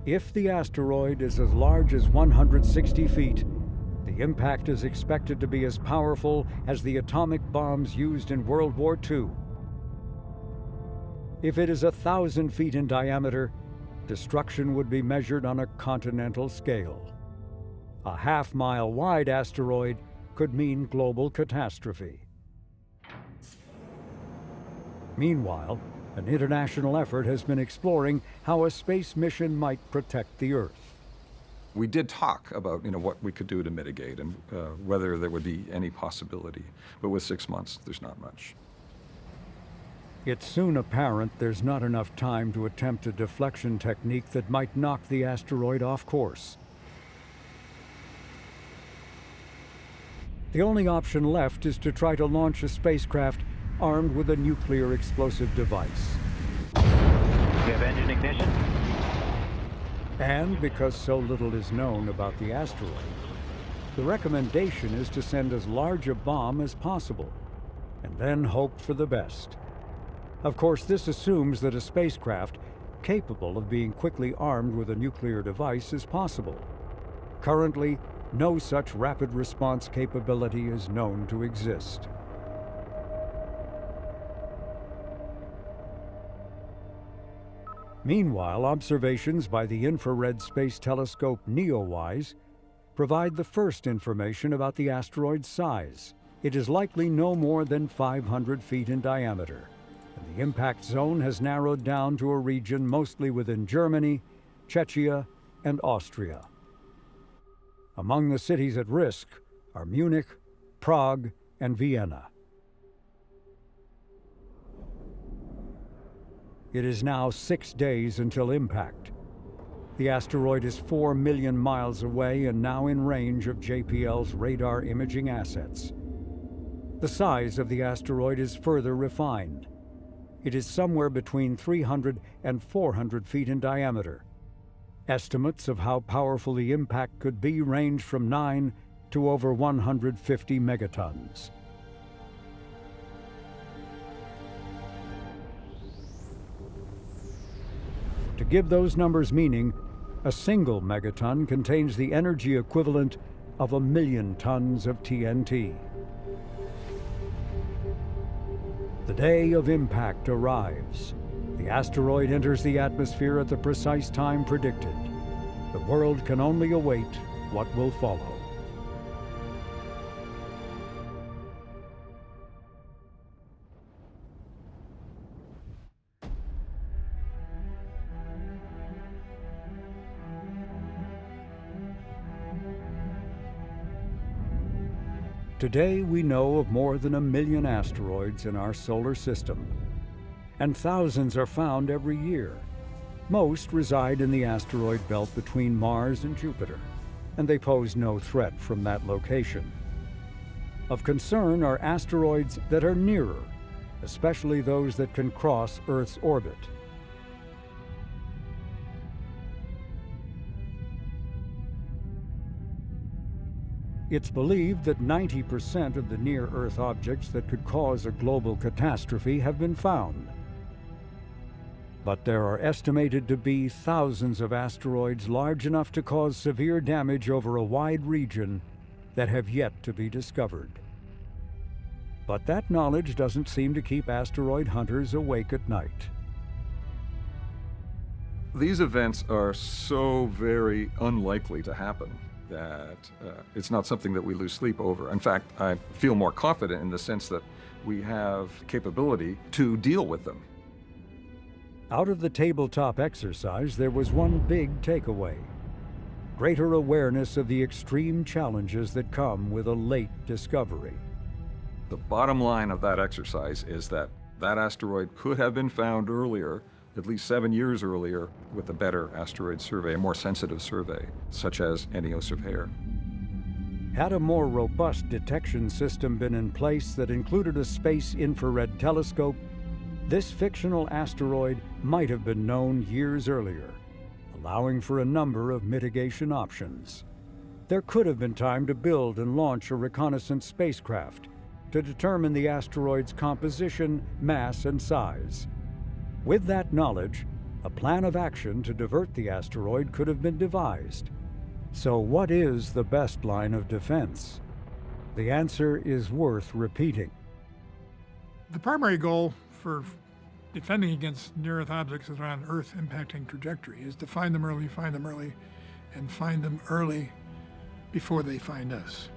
If the asteroid is as large as 160 feet, the impact is expected to be as powerful as the atomic bombs used in World War II. If it is 1,000 feet in diameter, destruction would be measured on a continental scale. A half-mile wide asteroid could mean global catastrophe. Meanwhile, an international effort has been exploring how a space mission might protect the Earth. We did talk about what we could do to mitigate and whether there would be any possibility, but with 6 months, there's not much. It's soon apparent there's not enough time to attempt a deflection technique that might knock the asteroid off course. The only option left is to try to launch a spacecraft armed with a nuclear explosive device. We have engine ignition. And because so little is known about the asteroid, the recommendation is to send as large a bomb as possible, and then hope for the best. Of course, this assumes that a spacecraft capable of being quickly armed with a nuclear device is possible. Currently, no such rapid response capability is known to exist. Meanwhile, observations by the infrared space telescope NEOWISE provide the first information about the asteroid's size. It is likely no more than 500 feet in diameter, and the impact zone has narrowed down to a region mostly within Germany, Czechia, and Austria. Among the cities at risk are Munich, Prague, and Vienna. It is now 6 days until impact. The asteroid is 4 million miles away and now in range of JPL's radar imaging assets. The size of the asteroid is further refined. It is somewhere between 300 and 400 feet in diameter. Estimates of how powerful the impact could be range from 9 to over 150 megatons. To give those numbers meaning, a single megaton contains the energy equivalent of 1 million tons of TNT. The day of impact arrives. The asteroid enters the atmosphere at the precise time predicted. The world can only await what will follow. Today, we know of more than 1 million asteroids in our solar system, and thousands are found every year. Most reside in the asteroid belt between Mars and Jupiter, and they pose no threat from that location. Of concern are asteroids that are nearer, especially those that can cross Earth's orbit. It's believed that 90% of the near-Earth objects that could cause a global catastrophe have been found. But there are estimated to be thousands of asteroids large enough to cause severe damage over a wide region that have yet to be discovered. But that knowledge doesn't seem to keep asteroid hunters awake at night. These events are so very unlikely to happen that it's not something that we lose sleep over. In fact, I feel more confident in the sense that we have capability to deal with them. Out of the tabletop exercise, there was one big takeaway: greater awareness of the extreme challenges that come with a late discovery. The bottom line of that exercise is that that asteroid could have been found earlier, at least 7 years earlier, with a better asteroid survey, a more sensitive survey, such as NEO Surveyor. Had a more robust detection system been in place that included a space infrared telescope, this fictional asteroid might have been known years earlier, allowing for a number of mitigation options. There could have been time to build and launch a reconnaissance spacecraft to determine the asteroid's composition, mass, and size. With that knowledge, a plan of action to divert the asteroid could have been devised. So what is the best line of defense? The answer is worth repeating. The primary goal for defending against near-Earth objects that are on Earth impacting trajectory is to find them early, and find them early before they find us.